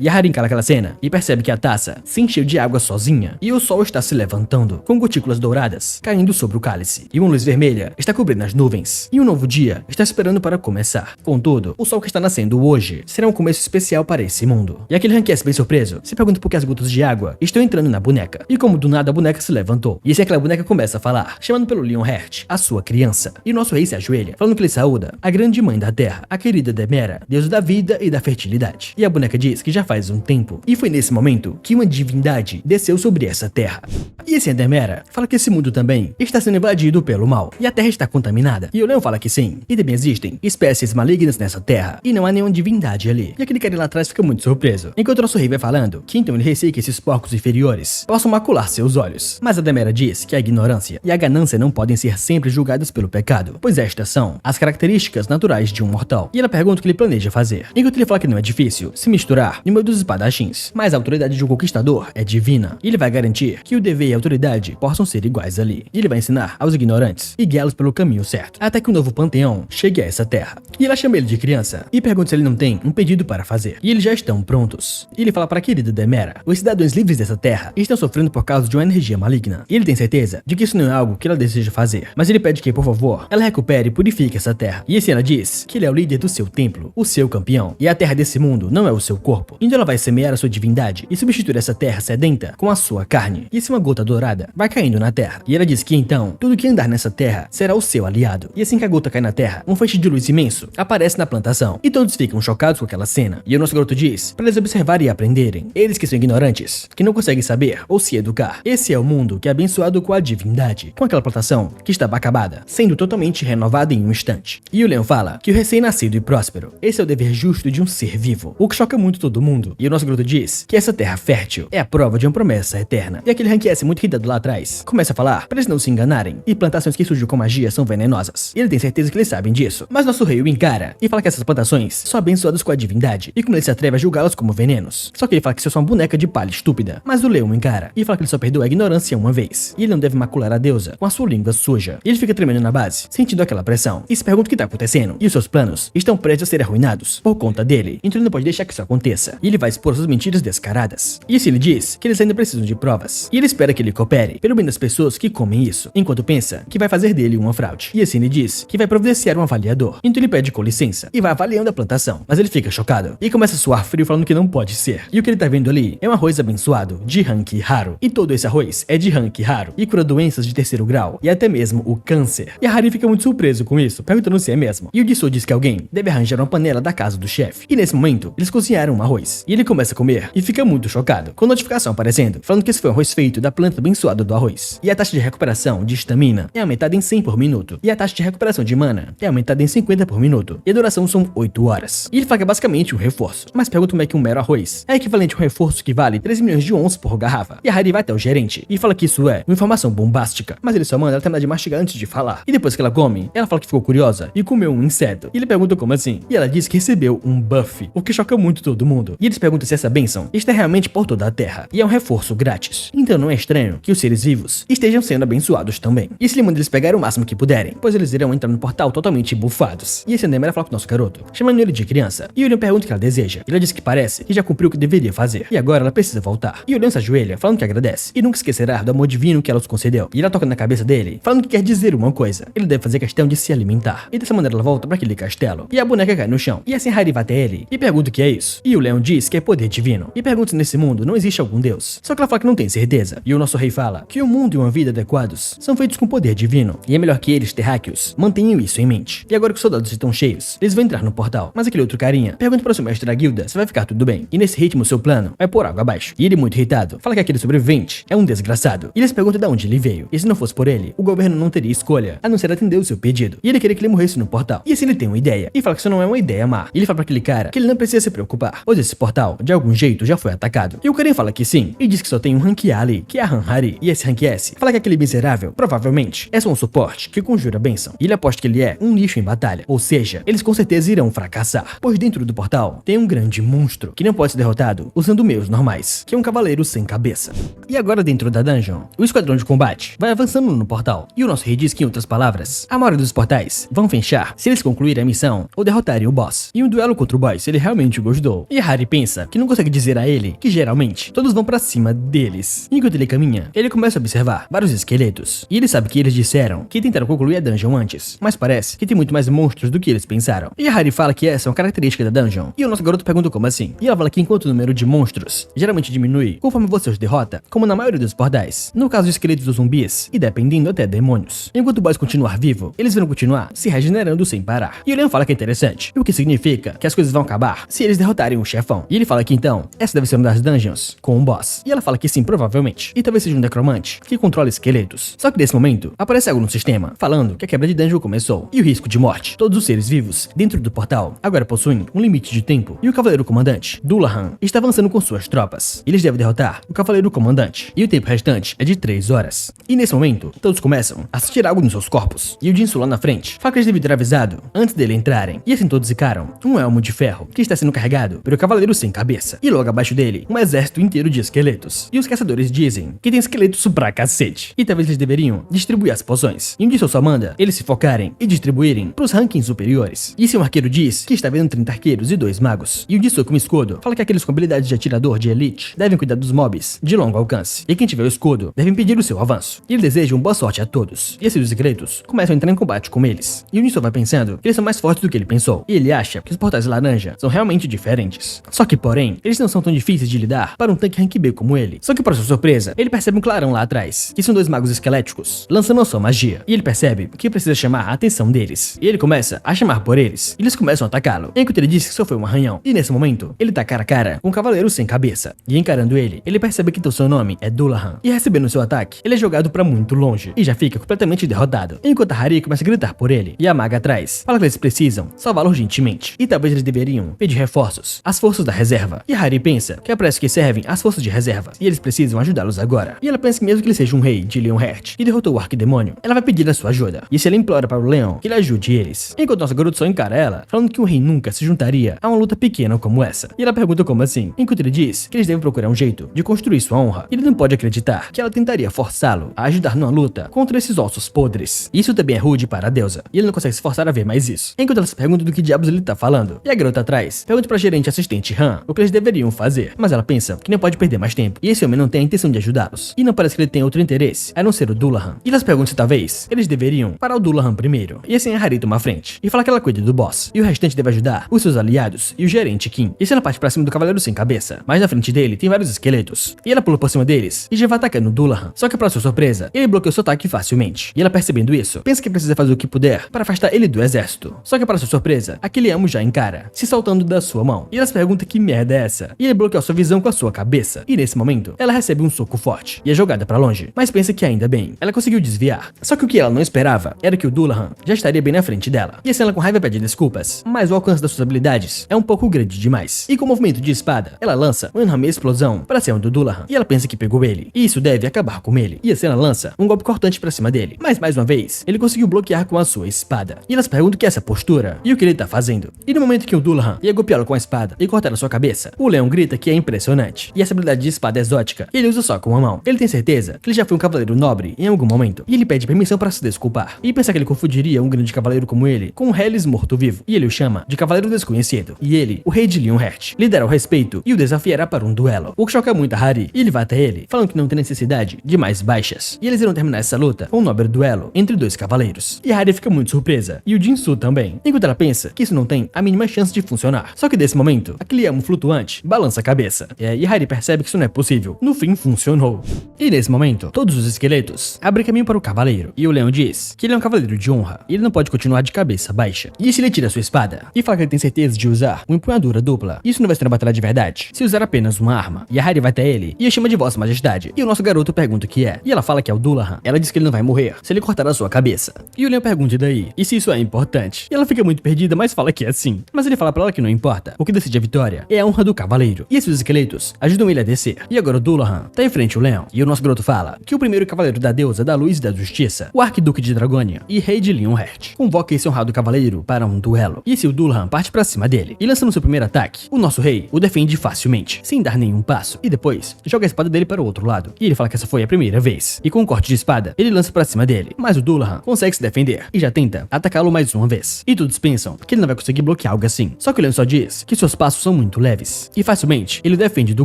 E a Harry encara aquela cena e percebe que a taça se encheu de água sozinha. E o sol está se levantando, com gotículas douradas caindo sobre o cálice. E uma luz vermelha está cobrindo as nuvens. E um novo dia está esperando para começar. Contudo, o sol que está nascendo hoje será um começo especial para esse mundo. E aquele Hank bem surpreso se pergunta por que as gotas de água estão entrando na boneca. E como do nada a boneca se levantou. E assim aquela boneca começa a falar, chamando pelo Leonhart, a sua criança. E o nosso rei se ajoelha, falando que ele saúda a grande mãe da terra, a querida Demera, deusa da vida e da fertilidade. E a boneca diz que já faz um tempo. E foi nesse momento que uma divindade desceu sobre essa terra. E assim a Demera fala que esse mundo também está sendo invadido pelo mal. E a terra está contaminada. E o Leão fala que sim. E também existem espécies malignas nessa terra. E não há nenhuma divindade ali. E aquele cara lá atrás fica muito surpreso. Enquanto o nosso rei vai falando que então ele receia que esses porcos inferiores possam macular seus olhos. Mas a Demera diz que a ignorância e a ganância não podem ser sempre julgadas pelo pecado, pois estas são as características naturais de um mortal. E ela pergunta o que ele planeja fazer. Enquanto ele fala que não é difícil se misturar no meio dos espadachins, mas a autoridade de um conquistador é divina. E ele vai garantir que o dever e a autoridade possam ser iguais ali. E ele vai ensinar aos ignorantes e guiá-los pelo caminho certo, até que o novo panteão chegue a essa terra. E ela chama ele de criança e pergunta se ele não tem um pedido para fazer. E eles já estão prontos. E ele fala para a querida Demera, os cidadãos livres dessa terra estão sofrendo por causa de uma energia maligna. E ele tem certeza de que isso não é algo que ela deseja fazer. Mas ele pede que, por favor, ela recupere e purifique essa terra. E assim ela diz que ele é o líder do seu templo, o seu campeão. E a terra desse mundo não é o seu corpo. Então ela vai semear a sua divindade e substituir essa terra sedenta com a sua carne. E assim uma gota dourada vai caindo na terra. E ela diz que então, tudo que andar nessa terra será o seu aliado. E assim que a gota cai na terra, um feixe de luz imenso aparece na plantação. E todos ficam chocados com aquela cena. E o nosso garoto diz para eles observarem e aprenderem. Eles que são ignorantes, que não conseguem saber ou se educar. Esse é o mundo que é abençoado com a divindade, com aquela plantação que estava acabada, sendo totalmente renovada em um instante. E o Leão fala que o recém-nascido e próspero, esse é o dever justo de um ser vivo, o que choca muito todo mundo. E o nosso garoto diz que essa terra fértil é a prova de uma promessa eterna. E aquele Hank muito irritado lá atrás começa a falar para eles não se enganarem, e plantações que surgem com magia são venenosas. E ele tem certeza que eles sabem disso, mas nosso rei o encara e fala que essas plantações são abençoadas com a divindade, e como ele se atreve a julgá-las como venenos. Só que ele fala que isso é só uma boneca de palha estúpida. Mas o Leão o encara e fala que ele só perdoa a ignorância uma vez, e ele não deve macular a deusa com a sua língua suja. E ele fica tremendo na base, sentindo aquela pressão, e se pergunta o que está acontecendo, e os seus planos estão prestes a ser arruinados por conta dele. Então ele não pode deixar que isso aconteça, e ele vai expor suas mentiras descaradas. E assim ele diz que eles ainda precisam de provas, e ele espera que ele coopere, pelo bem das pessoas que comem isso, enquanto pensa que vai fazer dele uma fraude. E assim ele diz que vai providenciar um avaliador. Então ele pede com licença e vai avaliando a plantação, mas ele fica chocado e começa a suar frio falando que não pode ser. E o que ele tá vendo ali é um arroz abençoado de Hank raro, e todo esse arroz é de Hank raro e cura doenças de terceiro grau e até mesmo o câncer. E a Harry fica muito surpreso com isso, perguntando se é mesmo. E o Dissou diz que alguém deve arranjar uma panela da casa do chefe. E nesse momento, eles cozinharam um arroz. E ele começa a comer e fica muito chocado, com notificação aparecendo, falando que esse foi um arroz feito da planta abençoada do arroz. E a taxa de recuperação de estamina é aumentada em 100 por minuto. E a taxa de recuperação de mana é aumentada em 50 por minuto. E a duração são 8 horas. E ele fala que é basicamente um reforço. Mas pergunta como é que um mero arroz é equivalente a um reforço que vale 3 milhões de ons por garrafa. E a Harry vai até o gerente e fala que isso é uma informação bombástica. Mas ele só manda ela terminar de mastigar antes de falar. E depois que ela come, ela fala que ficou curiosa e comeu um inseto. E ele pergunta como assim. E ela diz que recebeu um buff, o que choca muito todo mundo. E eles perguntam se essa bênção está realmente por toda a terra. E é um reforço grátis. Então não é estranho que os seres vivos estejam sendo abençoados também. E se ele manda eles pegarem o máximo que puderem, pois eles irão entrar no portal totalmente bufados. E esse Demera fala com o nosso garoto, chamando ele de criança. E o Leão pergunta o que ela deseja. E ela diz que parece que já cumpriu o que deveria fazer. E agora ela precisa voltar. E o Leão se ajoelha, falando que agradece. E nunca esquecerá do amor divino que ela os concedeu. E ela toca na cabeça dele, falando que quer dizer uma coisa. Ele deve fazer questão de se alimentar. E dessa maneira ela volta para aquele castelo. E a boneca cai no chão. E assim Harry vai até ele e pergunta o que é isso. E o Leão diz que é poder divino. E pergunta se nesse mundo não existe algum deus. Só que ela fala que não tem certeza. E o nosso rei fala que o mundo e uma vida adequados são feitos com poder divino. E é melhor que eles, terráqueos, mantenham isso em mente. E agora que os soldados estão cheios, eles vão entrar no portal. Mas aquele outro carinha pergunta para o seu mestre da guilda se vai ficar tudo bem. E nesse ritmo, seu plano vai por água abaixo. E ele, muito irritado, fala que aquele sobrevivente é um desgraçado. E eles perguntam de onde ele veio. E se não fosse por ele, o governo não teria escolha, a não ser atender o seu pedido. E ele queria que ele morresse no portal. E assim ele tem uma ideia. E fala que isso não é uma ideia má. E ele fala para aquele cara que ele não precisa se preocupar, pois esse portal, de algum jeito, já foi atacado. E o carinha fala que sim. E diz que só tem um Hank ali, que é a Han Hari. E esse Hank S fala que aquele miserável, provavelmente, é só um suporte que conjura bênção. E ele aposta que ele é um lixo em batalha. Ou seja, eles com certeza irão fracassar. Pois dentro do portal tem um grande monstro que não pode ser derrotado usando meios normais, que é um cavaleiro sem cabeça. E agora dentro da dungeon, o esquadrão de combate vai avançando no portal. E o nosso rei diz que, em outras palavras, a maioria dos portais vão fechar se eles concluírem a missão ou derrotarem o boss. E um duelo contra o boss ele realmente gostou. E Harry pensa que não consegue dizer a ele que geralmente todos vão pra cima deles. Enquanto ele caminha, ele começa a observar vários esqueletos. E ele sabe que eles disseram que tentaram concluir a dungeon antes, mas parece que tem muito mais monstros do que eles pensaram. E Harry fala que essa é uma característica da dungeon. E o nosso garoto pergunta como assim. E ela fala que enquanto o número de monstros geralmente diminui conforme você os derrota, como na maioria dos portais, no caso de esqueletos ou zumbis, e dependendo até demônios. Enquanto o boss continuar vivo, eles vão continuar se regenerando sem parar. E o Leon fala que é interessante, o que significa que as coisas vão acabar se eles derrotarem o chefão. E ele fala que então, essa deve ser uma das dungeons com um boss. E ela fala que sim, provavelmente. E talvez seja um necromante que controla esqueletos. Só que nesse momento, aparece algo no sistema, falando que a quebra de dungeon começou. E o risco de morte. Todos os seres vivos dentro do portal agora possuem um limite de tempo. E o cavaleiro comandante, Dullahan, está avançando com suas tropas. Eles devem derrotar o cavaleiro comandante. E o tempo restante é de 3 horas. E nesse momento, todos começam a sentir algo nos seus corpos. E o Jinsu lá na frente fala que eles devem ter avisado antes dele entrarem. E assim todos ficaram um elmo de ferro que está sendo carregado pelo cavaleiro sem cabeça. E logo abaixo dele, um exército inteiro de esqueletos. E os caçadores dizem que tem esqueletos pra cacete. E talvez eles deveriam distribuir as poções. E um Jinsu só manda eles se focarem e distribuírem pros rankings superiores. E se um arqueiro diz que está vendo 30 arqueiros e 2 magos. E o Jinsu com um escudo fala que aqueles com habilidade de atirador de elite devem cuidar dos mobs de longo alcance. E quem tiver o escudo deve impedir o seu avanço. E ele deseja boa sorte a todos. E assim os esqueletos começam a entrar em combate com eles. E o Jinsu vai pensando que eles são mais fortes do que ele pensou. E ele acha que os portais laranja são realmente diferentes. Só que, porém, eles não são tão difíceis de lidar para um tanque rank B como ele. Só que, para sua surpresa, ele percebe um clarão lá atrás, que são 2 magos esqueléticos, lançando a sua magia. E ele percebe que precisa chamar a atenção deles. E ele começa a chamar por eles. E eles começam a atacá-lo. Enquanto ele diz que só foi um arranhão. E nesse momento, ele tá cara a cara com um cavaleiro sem cabeça. E encarando ele, ele percebe que então seu nome é Dullahan. E recebendo seu ataque, ele é jogado pra muito longe. E já fica completamente derrotado. Enquanto a Harry começa a gritar por ele. E a maga atrás fala que eles precisam salvá-lo urgentemente. E talvez eles deveriam pedir reforços às forças da reserva. E a Harry pensa que é para isso que servem as forças de reserva. E eles precisam ajudá-los agora. E ela pensa que mesmo que ele seja um rei de Leonhart e derrotou o arquidemônio, ela vai pedir a sua ajuda. E se ela implora para o Leon que ele ajude eles. Enquanto nosso garoto só encara ela, falando que um rei nunca se juntaria a uma luta pequena como essa. E ela pergunta como assim. Enquanto ele diz que eles devem procurar um jeito de construir sua honra. E ele não pode acreditar que ela tentaria forçá-lo a ajudar numa luta contra esses ossos podres. Isso também é rude para a deusa. E ele não consegue se forçar a ver mais isso. Enquanto ela se pergunta do que diabos ele tá falando. E a garota atrás pergunta pra gerente assistente Han o que eles deveriam fazer. Mas ela pensa que não pode perder mais tempo. E esse homem não tem a intenção de ajudá-los. E não parece que ele tenha outro interesse, a não ser o Dullahan. E elas perguntam se talvez eles deveriam parar o Dullahan primeiro. E assim a Harry toma a frente. E fala que ela cuida do boss. E o restante deve ajudar os seus aliados e o gerente Kim. E ela parte pra cima do cavaleiro sem cabeça. Mas na frente dele tem vários esqueletos. E ela pula por cima deles e já vai atacando o Dullahan. Só que pra sua surpresa, ele bloqueou seu ataque facilmente. E ela percebendo isso, pensa que precisa fazer o que puder para afastar ele do exército. Só que para sua surpresa, aquele amo já encara, se soltando da sua mão. E ela se pergunta que merda é essa. E ele bloqueou sua visão com a sua cabeça. E nesse momento, ela recebe um soco forte e é jogada pra longe. Mas pensa que ainda bem, ela conseguiu desviar. Só que o que ela não esperava era que o Dullahan já estaria bem na frente dela. E assim ela com raiva pede desculpas, mas o alcance das suas habilidades é um pouco grande demais. E com o movimento de espada, ela lança uma enorme explosão para cima do Dullahan. E ela pensa que pegou ele. E isso deve acabar com ele. E assim ela lança um golpe cortante pra cima dele. Mas mais uma vez, ele conseguiu bloquear com a sua espada. E elas perguntam o que é essa postura e o que ele tá fazendo. E no momento que o Dullahan ia golpeá-lo com a espada e cortar a sua cabeça, o Leon grita que é impressionante. E essa habilidade de espada exótica, ele usa só com uma mão. Ele tem certeza que ele já foi um cavaleiro nobre em algum momento. E ele pede permissão para se desculpar. E pensa que ele confundiria um grande cavaleiro como ele com um Hellis morto-vivo. E ele o chama de Cavaleiro Desconhecido. E ele, o rei de Leonhart, lhe dará o respeito e o desafiará para um duelo. O que choca muito a Harry. E ele vai até ele, falando que não tem necessidade de mais baixas. E eles irão terminar essa luta com um nobre duelo entre 2 cavaleiros. E a Harry fica muito surpresa. E o Jinsu também. Enquanto ela pensa que isso não tem a mínima chance de funcionar. Só que desse momento, aquele amo flutuante balança a cabeça. E Harry percebe que isso não é possível. No fim, funcionou. E nesse momento, todos os esqueletos abrem caminho para o cavaleiro. E o Leon diz que ele é um cavaleiro de honra. E ele não pode continuar de cabeça baixa. E se ele tira sua espada e fala que ele tem certeza de usar uma empunhadura dupla, isso não vai ser uma batalha de verdade se usar apenas uma arma. E a Harry vai até ele e a chama de Vossa Majestade. E o nosso garoto pergunta o que é. E ela fala que é o Dullahan. Ela diz que ele não vai morrer se ele cortar a sua cabeça. E o Leon pergunta e daí? E se isso é importante? E ela fica muito perdida, mas fala que é sim. Mas ele fala pra ela que não importa. O que decide a vitória é a honra do cavaleiro. E esses esqueletos ajudam ele a descer. E agora o Dullahan tá em frente ao Leon. E o nosso garoto fala que o primeiro cavaleiro da deusa da luz e da justiça, o arquiduque de Dragonia e rei de Leonhart, convoca esse honrado cavaleiro para um duelo. E se o Dullahan parte pra cima dele e lançando seu primeiro ataque, o nosso rei o defende facilmente, sem dar nenhum passo. E depois joga a espada dele para o outro lado. E ele fala que essa foi a primeira vez. E com um corte de espada, ele lança pra cima dele. Mas o Dullahan consegue se defender e já tenta atacá-lo mais uma vez. E todos pensam que ele não vai conseguir bloquear algo assim. Só que o Leon só diz que seus passos são muito leves. E facilmente, ele defende do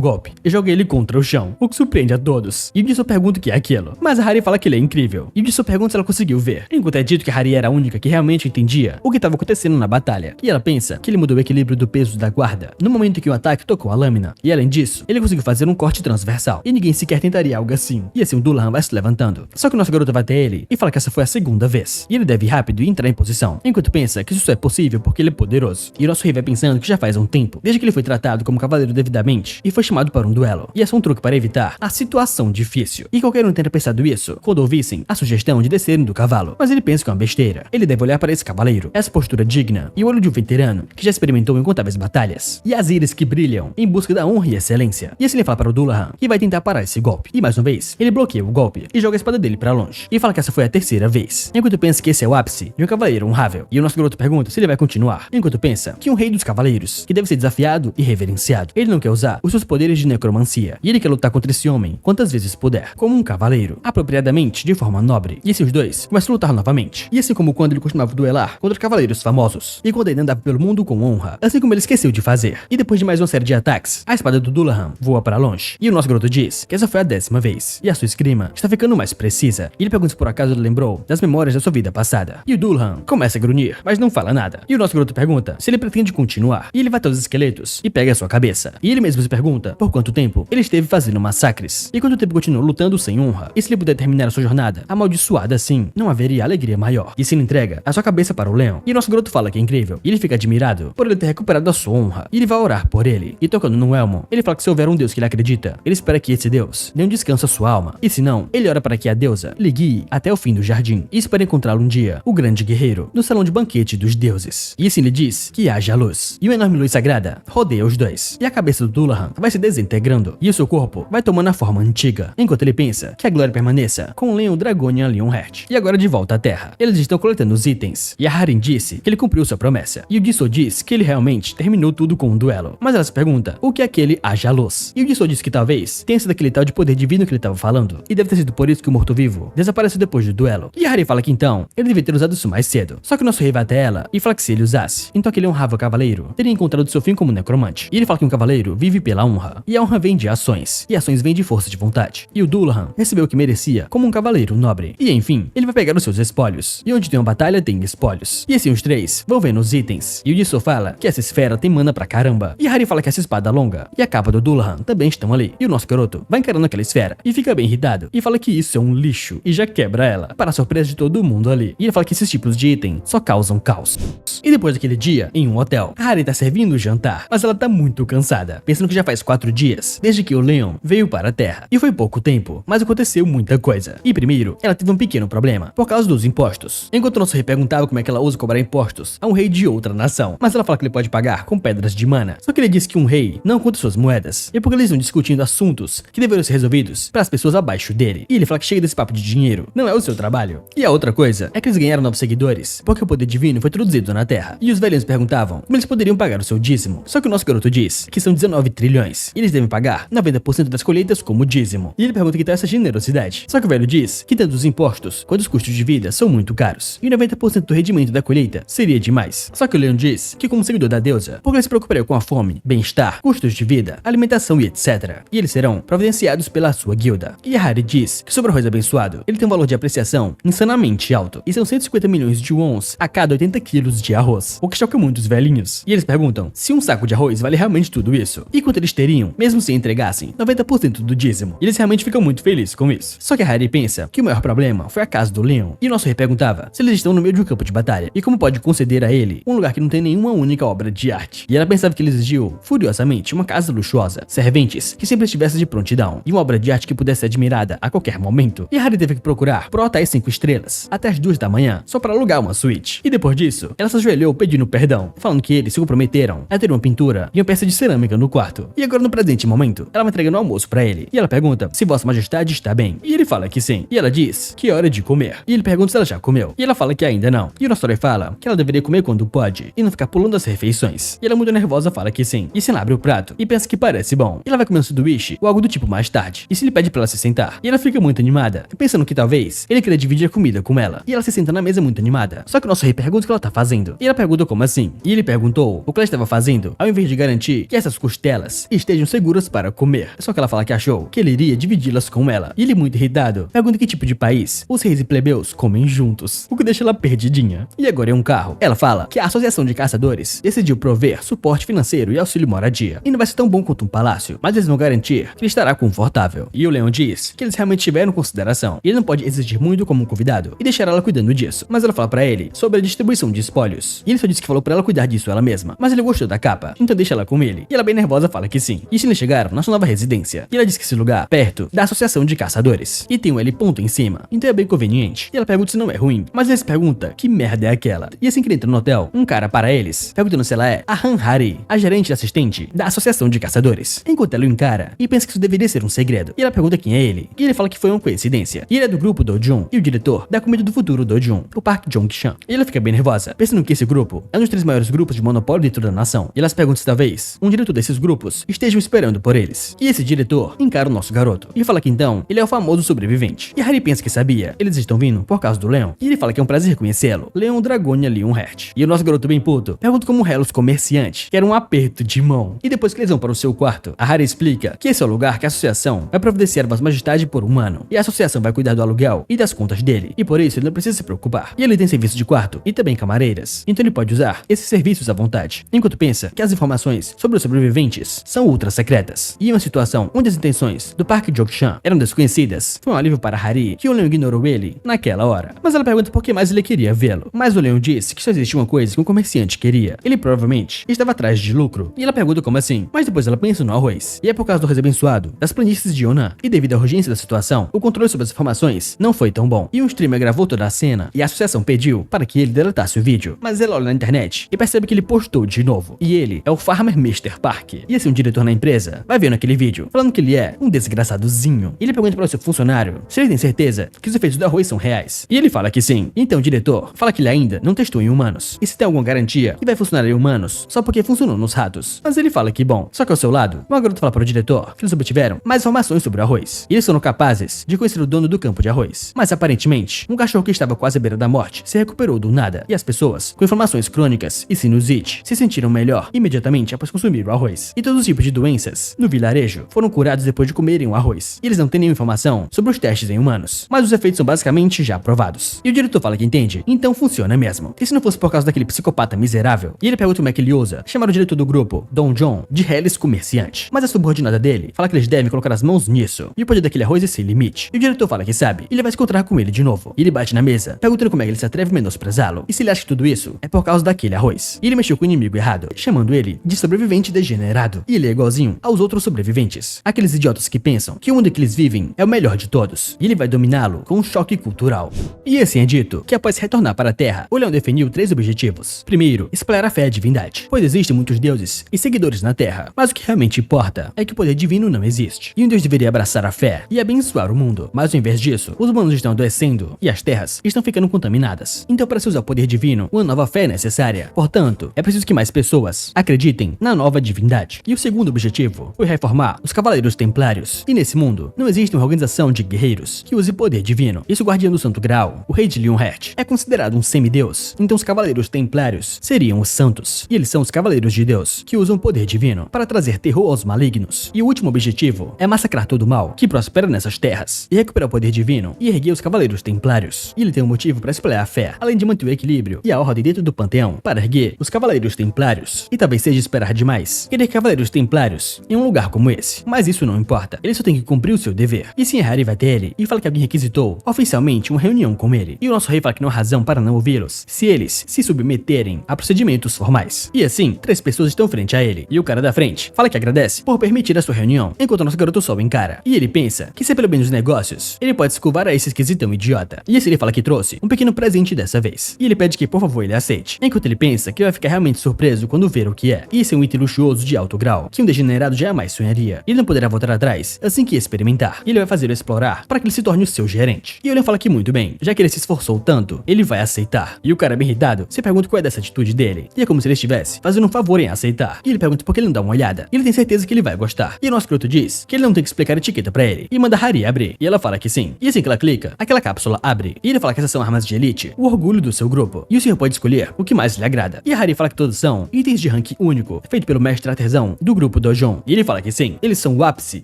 golpe e joga ele contra o chão, o que surpreende a todos. E o Jisoo pergunta o que é aquilo. Mas a Hari fala que ele é incrível. E o Jisoo pergunta se ela conseguiu ver. Enquanto é dito que a Hari era a única que realmente entendia o que estava acontecendo na batalha. E ela pensa que ele mudou o equilíbrio do peso da guarda no momento em que o ataque tocou a lâmina. E além disso, ele conseguiu fazer um corte transversal. E ninguém sequer tentaria algo assim. E assim o Dullahan vai se levantando. Só que o nosso garoto vai até ele e fala que essa foi a segunda vez. E ele deve ir rápido e entrar em posição. Enquanto pensa que isso só é possível porque ele é poderoso. E o nosso rei vai pensando que já faz um tempo, desde que ele foi tratado como cavaleiro devidamente e foi chamado para um duelo. E é só um truque para evitar a situação difícil. E qualquer um tenha pensado isso quando ouvissem a sugestão de descerem do cavalo. Mas ele pensa que é uma besteira. Ele deve olhar para esse cavaleiro, essa postura digna e o olho de um veterano que já experimentou incontáveis batalhas. E as íris que brilham em busca da honra e excelência. E assim ele fala para o Dullahan que vai tentar parar esse golpe. E mais uma vez, ele bloqueia o golpe e joga a espada dele para longe. E fala que essa foi a terceira vez. Enquanto pensa que esse é o ápice de um cavaleiro honrável. E o nosso garoto pergunta se ele vai continuar. Enquanto pensa que um rei dos cavaleiros, que deve ser desafiado e reverenciado. Ele não quer usar os seus poderes de necromancia. E ele quer lutar contra esse homem quantas vezes puder, como um cavaleiro, apropriadamente, de forma nobre. E assim os dois começam a lutar novamente. E assim como quando ele costumava duelar contra cavaleiros famosos. E quando ele andava pelo mundo com honra. Assim como ele esqueceu de fazer. E depois de mais uma série de ataques, a espada do Dullahan voa para longe. E o nosso garoto diz que essa foi a 10ª vez. E a sua esgrima está ficando mais precisa. E ele pergunta se por acaso ele lembrou das memórias da sua vida passada. E o Dullahan começa a grunhir, mas não fala nada. E o nosso garoto pergunta se ele pretende continuar. E ele vai até os esqueletos e pega a sua cabeça. E ele mesmo se pergunta por quanto tempo ele esteve fazendo massacres. E quanto tempo continuou lutando sem honra. E se ele puder terminar a sua jornada amaldiçoada assim, não haveria alegria maior. E se ele entrega a sua cabeça para o leão. E o nosso garoto fala que é incrível. E ele fica admirado por ele ter recuperado a sua honra. E ele vai orar por ele. E tocando no elmo, ele fala que se houver um Deus que ele acredita, ele espera que esse Deus dê um descanso à sua alma. E se não, ele ora para que a deusa lhe guie até o fim do jardim. E espera encontrá-lo um dia, o grande guerreiro, no salão de banquete dos deuses. E assim ele diz que haja luz. E uma enorme luz sagrada rodeia os dois. E a cabeça do Dullahan vai se desintegrando. E o seu corpo vai tomando a forma antiga. Enquanto ele pensa que a glória permaneça com o Leon Dragonian Leonheart. E agora de volta à Terra. Eles estão coletando os itens. E a Harin disse que ele cumpriu sua promessa. E o Jisoo diz que ele realmente terminou tudo com um duelo. Mas ela se pergunta o que é aquele haja luz. E o Jisoo diz que talvez tenha sido aquele tal de poder divino que ele estava falando. E deve ter sido por isso que o morto-vivo desapareceu depois do duelo. E a Harin fala que então ele devia ter usado isso mais cedo. Só que o nosso rei vai até ela e fala que se ele usasse, então aquele honrável cavaleiro teria encontrado seu fim como necromante. E ele fala que um cavaleiro vive pela honra. E a honra vem de ações. E ações vêm de força de vontade. E o Dullahan recebeu o que merecia como um cavaleiro nobre. E enfim, ele vai pegar os seus espólios. E onde tem uma batalha, tem espólios. E assim os três vão vendo os itens. E o Jisoo fala que essa esfera tem mana pra caramba. E a Harin fala que essa espada longa e a capa do Dullahan também estão ali. E o nosso garoto vai encarando aquela esfera e fica bem irritado. E fala que isso é um lixo. E já quebra ela, para a surpresa de todo mundo ali. E ele fala que esses tipos de item só causam caos. E depois daquele dia, em um hotel, a Harin tá servindo o jantar, mas ela tá muito cansada, pensando que já faz 4 dias desde que o Leon veio para a Terra. E foi pouco tempo, mas aconteceu muita coisa. E primeiro, ela teve um pequeno problema, por causa dos impostos. Enquanto o nosso rei perguntava como é que ela usa cobrar impostos a um rei de outra nação, mas ela fala que ele pode pagar com pedras de mana. Só que ele disse que um rei não conta suas moedas, e porque eles estão discutindo assuntos que deveriam ser resolvidos para as pessoas abaixo dele. E ele fala que chega desse papo de dinheiro, não é o seu trabalho. E a outra coisa é que eles ganharam novos seguidores, porque o poder divino foi introduzido na Terra. E os velhinhos perguntavam como eles poderiam pagar o seu dízimo. Só que o nosso garoto diz que são 19 trilhões, e eles devem pagar 90% das colheitas como dízimo. E ele pergunta que tal essa generosidade. Só que o velho diz que tanto os impostos quanto os custos de vida são muito caros, e 90% do rendimento da colheita seria demais. Só que o Leon diz que como seguidor da deusa, porque ele se preocuparia com a fome, bem-estar, custos de vida, alimentação e etc. E eles serão providenciados pela sua guilda. E a Harin diz que sobre o arroz abençoado, ele tem um valor de apreciação insanamente alto, e são 150 milhões de wons a cada 80 quilos de arroz, o que choca muito os velhinhos. E eles perguntam se um saco de arroz vale realmente tudo isso, e quanto eles teriam, mesmo se entregassem 90% do dízimo. E eles realmente ficam muito felizes com isso. Só que a Harin pensa que o maior problema foi a casa do Leon, e o nosso rei perguntava se eles estão no meio de um campo de batalha, e como pode conceder a ele um lugar que não tem nenhuma única obra de arte. E ela pensava que ele exigiu, furiosamente, uma casa luxuosa, serventes que sempre estivessem de prontidão, e uma obra de arte que pudesse ser admirada a qualquer momento. E a Harin teve que procurar por hotéis 5 estrelas, até as 2 da manhã, só para alugar uma suíte. E depois disso, ela se ajoelhou pedindo perdão, falando que eles se comprometeram a ter uma pintura e uma peça de cerâmica no quarto. E agora no presente momento, ela vai entregando o almoço pra ele. E ela pergunta se Vossa Majestade está bem. E ele fala que sim. E ela diz que é hora de comer. E ele pergunta se ela já comeu. E ela fala que ainda não. E o nosso rei fala que ela deveria comer quando pode e não ficar pulando as refeições. E ela muito nervosa fala que sim. E se ela abre o prato e pensa que parece bom. E ela vai comer um sanduíche ou algo do tipo mais tarde. E se ele pede pra ela se sentar. E ela fica muito animada, pensando que talvez ele queria dividir a comida com ela. E ela se senta na mesa muito animada. nada. Só que o nosso rei pergunta o que ela tá fazendo. E ela pergunta como assim. E ele perguntou o que ela estava fazendo, ao invés de garantir que essas costelas estejam seguras para comer. Só que ela fala que achou que ele iria dividi-las com ela. E ele, muito irritado, pergunta que tipo de país os reis e plebeus comem juntos, o que deixa ela perdidinha. E agora é um carro. Ela fala que a Associação de Caçadores decidiu prover suporte financeiro e auxílio moradia. E não vai ser tão bom quanto um palácio, mas eles vão garantir que ele estará confortável. E o leão diz que eles realmente tiveram consideração. E ele não pode exigir muito como um convidado e deixar ela cuidando disso. Mas ela fala pra ele sobre a distribuição de espólios. E ele só disse que falou pra ela cuidar disso ela mesma. Mas ele gostou da capa, então deixa ela com ele. E ela, bem nervosa, fala que sim. E eles chegaram na sua nova residência. E ela diz que esse lugar, perto da Associação de Caçadores. E tem um L ponto em cima, então é bem conveniente. E ela pergunta se não é ruim, mas eles perguntam que merda é aquela. E assim que ele entra no hotel, um cara para eles, perguntando se ela é a Han Hari, a gerente assistente da Associação de Caçadores. Enquanto ela o encara e pensa que isso deveria ser um segredo. E ela pergunta quem é ele. E ele fala que foi uma coincidência. E ele é do grupo Dojun e o diretor da comida do futuro Dojun, o Park Jong-chan. E ela fica bem nervosa, pensando que esse grupo é um dos 3 maiores grupos de monopólio dentro da nação. E elas perguntam se talvez um diretor desses grupos estejam esperando por eles. E esse diretor encara o nosso garoto e fala que então ele é o famoso sobrevivente. E Harry pensa que sabia. Eles estão vindo por causa do leão. E ele fala que é um prazer conhecê-lo. Leon Dragonia Leonhardt. E o nosso garoto bem puto pergunta como Helos comerciante, que era um aperto de mão. E depois que eles vão para o seu quarto, a Harry explica que esse é o lugar que a associação vai providenciar Vossa Majestade por um ano. E a associação vai cuidar do aluguel e das contas dele. E por isso ele não precisa se preocupar. E ele tem serviço de quarto e também camareiras. Então ele pode usar esses serviços à vontade. Enquanto pensa que as informações sobre os sobreviventes são ultra secretas. E em uma situação onde as intenções do Park Jong-chan eram desconhecidas, foi um alívio para Harry que o leão ignorou ele naquela hora. Mas ela pergunta por que mais ele queria vê-lo. Mas o leão disse que só existia uma coisa que um comerciante queria. Ele provavelmente estava atrás de lucro. E ela pergunta como assim. Mas depois ela pensa no arroz. E é por causa do arroz abençoado das planícies de Yunnan. E devido à urgência da situação, o controle sobre as informações não foi tão bom. E um streamer gravou toda a cena e a associação pediu para que ele deletasse o vídeo. Mas ela olha na internet e percebe que ele postou de novo. E ele é o Farmer Mr. Park. E assim um diretor na empresa vai vendo aquele vídeo, falando que ele é um desgraçadozinho. E ele pergunta para o seu funcionário se ele tem certeza que os efeitos do arroz são reais. E ele fala que sim. Então o diretor fala que ele ainda não testou em humanos. E se tem alguma garantia que vai funcionar em humanos só porque funcionou nos ratos. Mas ele fala que bom. Só que ao seu lado, uma garota fala para o diretor que eles obtiveram mais informações sobre o arroz. E eles foram capazes de conhecer o dono do campo de arroz. Mas aparentemente, um cachorro que estava quase à beira da morte se recuperou do nada. E as pessoas com inflamações crônicas e sinusite se sentiram melhor imediatamente após consumir o arroz. E todos os tipos de doenças no vilarejo foram curados depois de comerem o arroz. E eles não têm nenhuma informação sobre os testes em humanos, mas os efeitos são basicamente já provados. E o diretor fala que entende, então funciona mesmo. E se não fosse por causa daquele psicopata miserável? E ele pergunta como é que ele ousa chamar o diretor do grupo, Don John, de Helis comerciante. Mas a subordinada dele fala que eles devem colocar as mãos nisso. E o poder daquele arroz é sem limite. E o diretor fala que sabe. E ele vai se encontrar com ele de novo. E ele bate na mesa, perguntando como é que ele se atreve a menosprezá-lo. E se ele acha que tudo isso é por causa daquele arroz. E ele mexeu com o inimigo errado, chamando ele de sobrevivente degenerado. E ele é igualzinho aos outros sobreviventes. Aqueles idiotas que pensam que o mundo que eles vivem é o melhor de todos. E ele vai dominá-lo com um choque cultural. E assim é dito que após retornar para a Terra, o leão definiu 3 objetivos. Primeiro, espalhar a fé à divindade, pois existem muitos deuses e seguidores na Terra. Mas o que realmente importa é que o poder divino não existe. E um deus deveria abraçar a fé e abençoar o mundo. Mas ao invés disso, os humanos estão adoecendo e as terras estão ficando contaminadas. Então para se usar o poder divino, uma nova fé é necessária. Portanto, é preciso que mais pessoas acreditem na nova divindade. E o segundo objetivo foi reformar os Cavaleiros Templários. E nesse mundo, não existe uma organização de guerreiros que use poder divino. E se o Guardião do Santo Graal, o Rei de Leonhardt, é considerado um semideus, então os Cavaleiros Templários seriam os santos. E eles são os Cavaleiros de Deus, que usam poder divino para trazer terror aos malignos. E o último objetivo é massacrar todo o mal que prospera nessas terras, e recuperar o poder divino e erguer os Cavaleiros Templários. E ele tem um motivo para espalhar a fé, além de manter o equilíbrio e a ordem dentro do panteão, para erguer os Cavaleiros Templários. E talvez seja esperar demais querer Cavaleiros Templários em um lugar como esse. Mas isso não importa, ele só tem que cumprir o seu dever. E sim, Harry vai ter ele e fala que alguém requisitou oficialmente uma reunião com ele. E o nosso rei fala que não há razão para não ouvi-los se eles se submeterem a procedimentos formais. E assim, 3 pessoas estão frente a ele. E o cara da frente fala que agradece por permitir a sua reunião, enquanto o nosso garoto só o encara. E ele pensa que se é pelo bem dos negócios, ele pode se curvar a esse esquisitão idiota. E esse ele fala que trouxe um pequeno presente dessa vez. E ele pede que por favor ele aceite. Enquanto ele pensa que vai ficar realmente surpreso quando ver o que é. E esse é um item luxuoso de alto grau, que um degenerado jamais sonharia. Ele não poderá voltar atrás assim que experimentar. E ele vai fazê-lo explorar para que ele se torne o seu gerente. E ele fala que muito bem, já que ele se esforçou tanto, ele vai aceitar. E o cara bem irritado se pergunta qual é dessa atitude dele. E é como se ele estivesse fazendo um favor em aceitar. E ele pergunta por que ele não dá uma olhada. E ele tem certeza que ele vai gostar. E o nosso garoto diz que ele não tem que explicar a etiqueta pra ele. E manda Harry abrir. E ela fala que sim. E assim que ela clica, aquela cápsula abre. E ele fala que essas são armas de elite o orgulho do seu grupo, e o senhor pode escolher o que mais lhe agrada. E a Harry fala que todos são itens de rank único, feito pelo mestre artesão do grupo Dojon. E ele fala que sim, eles são o ápice